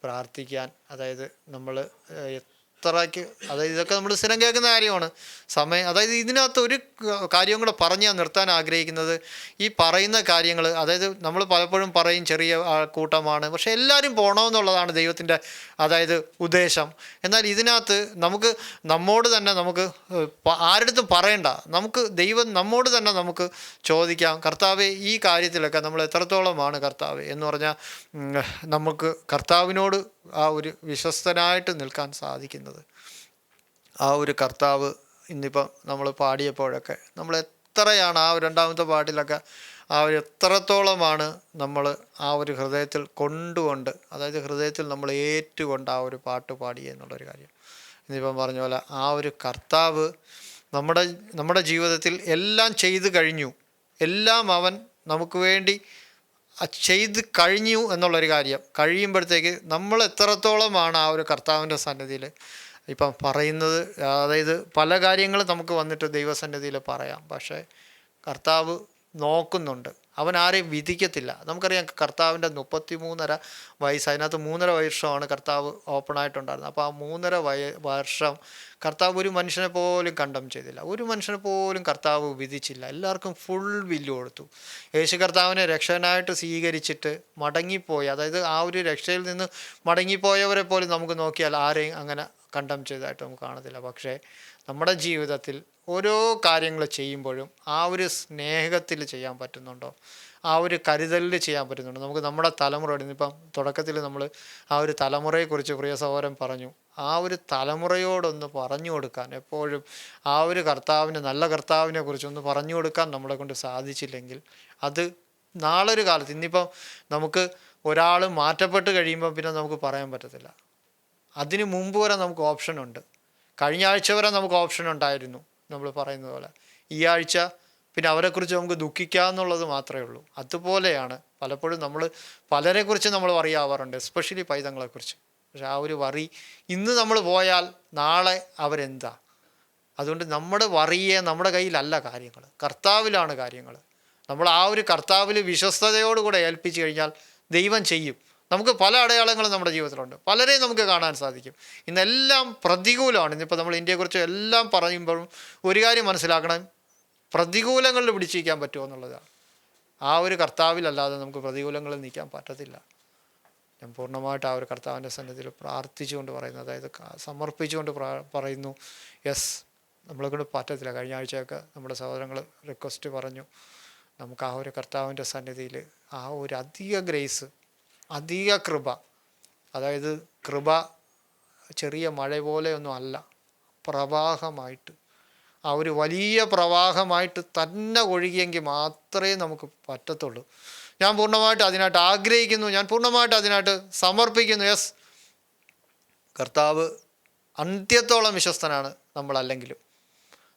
പ്രാർത്ഥിക്കാൻ, അതായത് നമ്മൾ അത്രയ്ക്ക്, അതായത് ഇതൊക്കെ നമ്മൾ സ്ഥിരം കേൾക്കുന്ന കാര്യമാണ്. അതായത് ഇതിനകത്ത് ഒരു കാര്യം കൂടെ പറഞ്ഞ് ഞാൻ നിർത്താൻ ആഗ്രഹിക്കുന്നത്, ഈ പറയുന്ന കാര്യങ്ങൾ, അതായത് നമ്മൾ പലപ്പോഴും പറയും ചെറിയ കൂട്ടമാണ്, പക്ഷെ എല്ലാവരും പോകണമെന്നുള്ളതാണ് ദൈവത്തിൻ്റെ അതായത് ഉദ്ദേശം. എന്നാൽ ഇതിനകത്ത് നമ്മോട് തന്നെ നമുക്ക് ആരുടെടുത്തും പറയണ്ട, നമുക്ക് ദൈവം നമ്മോട് തന്നെ നമുക്ക് ചോദിക്കാം, കർത്താവേ ഈ കാര്യത്തിലൊക്കെ നമ്മൾ എത്രത്തോളമാണ് കർത്താവേ എന്ന് പറഞ്ഞാൽ നമുക്ക് കർത്താവിനോട് ആ ഒരു വിശ്വസ്തനായിട്ട് നിൽക്കാൻ സാധിക്കുന്നത്. ആ ഒരു കർത്താവ് ഇന്നിപ്പം നമ്മൾ പാടിയപ്പോഴൊക്കെ നമ്മൾ എത്രയാണ് ആ രണ്ടാമത്തെ പാട്ടിലൊക്കെ ആ ഒരു എത്രത്തോളമാണ് നമ്മൾ ആ ഒരു ഹൃദയത്തിൽ കൊണ്ടുകൊണ്ട്, അതായത് ഹൃദയത്തിൽ നമ്മൾ ഏറ്റുകൊണ്ട് ആ ഒരു പാട്ട് പാടി എന്നുള്ളൊരു കാര്യം. ഇന്നിപ്പം പറഞ്ഞ പോലെ ആ ഒരു കർത്താവ് നമ്മുടെ ജീവിതത്തിൽ എല്ലാം ചെയ്തു കഴിഞ്ഞു, എല്ലാം അവൻ നമുക്ക് വേണ്ടി ചെയ്ത് കഴിഞ്ഞു എന്നുള്ളൊരു കാര്യം കഴിയുമ്പോഴത്തേക്ക് നമ്മൾ എത്രത്തോളമാണ് ആ ഒരു കർത്താവിൻ്റെ സന്നിധിയിൽ ഇപ്പം പറയുന്നത്. അതായത് പല കാര്യങ്ങളും നമുക്ക് വന്നിട്ട് ദൈവസന്നിധിയിൽ പറയാം, പക്ഷേ കർത്താവ് നോക്കുന്നുണ്ട്, അവൻ ആരെയും വിധിക്കത്തില്ല. നമുക്കറിയാം കർത്താവിൻ്റെ 33.5 വയസ്സ്, അതിനകത്ത് 3.5 വർഷമാണ് കർത്താവ് ഓപ്പണായിട്ടുണ്ടായിരുന്നത്. അപ്പോൾ ആ 3.5 വർഷം കർത്താവ് ഒരു മനുഷ്യനെ പോലും കണ്ടം ചെയ്തില്ല, ഒരു മനുഷ്യനെ പോലും കർത്താവ് വിധിച്ചില്ല, എല്ലാവർക്കും ഫുൾ വില്ല് കൊടുത്തു. യേശു കർത്താവിനെ രക്ഷകനായിട്ട് സ്വീകരിച്ചിട്ട് മടങ്ങിപ്പോയി, അതായത് ആ ഒരു രക്ഷയിൽ നിന്ന് മടങ്ങിപ്പോയവരെ പോലും നമുക്ക് നോക്കിയാൽ ആരെയും അങ്ങനെ കണ്ടം ചെയ്തതായിട്ട് നമുക്ക് കാണത്തില്ല. പക്ഷേ നമ്മുടെ ജീവിതത്തിൽ ഓരോ കാര്യങ്ങൾ ചെയ്യുമ്പോഴും ആ ഒരു സ്നേഹത്തിൽ ചെയ്യാൻ പറ്റുന്നുണ്ടോ, ആ ഒരു കരുതലിൽ ചെയ്യാൻ പറ്റുന്നുണ്ടോ? നമുക്ക് നമ്മുടെ തലമുറ, ഇന്നിപ്പം തുടക്കത്തിൽ നമ്മൾ ആ ഒരു തലമുറയെക്കുറിച്ച് പ്രിയ സഹോദരൻ പറഞ്ഞു, ആ ഒരു തലമുറയോടൊന്ന് പറഞ്ഞു കൊടുക്കാൻ, എപ്പോഴും ആ ഒരു നല്ല കർത്താവിനെ കുറിച്ചൊന്ന് പറഞ്ഞു കൊടുക്കാൻ നമ്മളെ കൊണ്ട് സാധിച്ചില്ലെങ്കിൽ അത് നാളൊരു കാലത്ത്, ഇന്നിപ്പം നമുക്ക് ഒരാൾ മാറ്റപ്പെട്ട് കഴിയുമ്പോൾ പിന്നെ നമുക്ക് പറയാൻ പറ്റത്തില്ല. അതിന് മുമ്പ് വരെ നമുക്ക് ഓപ്ഷനുണ്ട്. കഴിഞ്ഞ ആഴ്ച വരെ നമുക്ക് ഓപ്ഷൻ ഉണ്ടായിരുന്നു, നമ്മൾ പറയുന്നത് പോലെ. ഈ ആഴ്ച പിന്നെ അവരെക്കുറിച്ച് നമുക്ക് ദുഃഖിക്കാമെന്നുള്ളത് മാത്രമേ ഉള്ളൂ. അതുപോലെയാണ് പലപ്പോഴും പലരെക്കുറിച്ച് നമ്മൾ വറിയാവാറുണ്ട്, എസ്പെഷ്യലി പൈതങ്ങളെക്കുറിച്ച്. പക്ഷെ ആ ഒരു വറി, ഇന്ന് നമ്മൾ പോയാൽ നാളെ അവരെന്താ? അതുകൊണ്ട് നമ്മുടെ കയ്യിലല്ല കാര്യങ്ങൾ, കർത്താവിലാണ് കാര്യങ്ങൾ. നമ്മൾ ആ ഒരു കർത്താവിൽ വിശ്വസ്തയോടുകൂടെ ഏൽപ്പിച്ചു കഴിഞ്ഞാൽ ദൈവം ചെയ്യും. നമുക്ക് പല അടയാളങ്ങളും നമ്മുടെ ജീവിതത്തിലുണ്ട്, പലരെയും നമുക്ക് കാണാൻ സാധിക്കും. ഇന്നെല്ലാം പ്രതികൂലമാണ്. ഇന്നിപ്പോൾ നമ്മൾ ഇന്ത്യയെക്കുറിച്ച് എല്ലാം പറയുമ്പോഴും ഒരു കാര്യം മനസ്സിലാക്കണം, പ്രതികൂലങ്ങളിൽ പിടിച്ചിരിക്കാൻ പറ്റുമോ എന്നുള്ളതാണ്. ആ ഒരു കർത്താവിലല്ലാതെ നമുക്ക് പ്രതികൂലങ്ങളിൽ നിൽക്കാൻ പറ്റത്തില്ല. ഞാൻ പൂർണ്ണമായിട്ട് ആ ഒരു കർത്താവിൻ്റെ സന്നിധിയിൽ പ്രാർത്ഥിച്ചുകൊണ്ട് പറയുന്നു, അതായത് സമർപ്പിച്ചുകൊണ്ട് പറയുന്നു, യെസ്, നമ്മളെക്കൊണ്ട് പറ്റത്തില്ല. കഴിഞ്ഞ ആഴ്ചയൊക്കെ നമ്മുടെ സഹോദരങ്ങൾ റിക്വസ്റ്റ് പറഞ്ഞു, നമുക്ക് ആ ഒരു കർത്താവിൻ്റെ സന്നിധിയിൽ ആ ഒരു അധിക ഗ്രേസ്, അധിക കൃപ, അതായത് കൃപ ചെറിയ മഴ പോലെയൊന്നും അല്ല, പ്രവാഹമായിട്ട്, ആ ഒരു വലിയ പ്രവാഹമായിട്ട് തന്നെ ഒഴുകിയെങ്കിൽ മാത്രമേ നമുക്ക് പറ്റത്തുള്ളൂ. ഞാൻ പൂർണ്ണമായിട്ട് അതിനായിട്ട് ആഗ്രഹിക്കുന്നു, ഞാൻ പൂർണ്ണമായിട്ട് അതിനായിട്ട് സമർപ്പിക്കുന്നു. യെസ്, കർത്താവ് അന്ത്യത്തോളം വിശ്വസ്തനാണ് നമ്മളല്ലെങ്കിലും.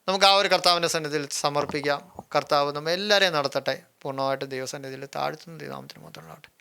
നമുക്ക് ആ ഒരു കർത്താവിൻ്റെ സന്നിധിയിൽ സമർപ്പിക്കാം. കർത്താവ് നമ്മെ എല്ലാവരെയും നടത്തട്ടെ. പൂർണ്ണമായിട്ട് ദൈവസന്നിധിയിൽ താഴ്ത്തുന്ന നാമത്തിന് മാത്രം.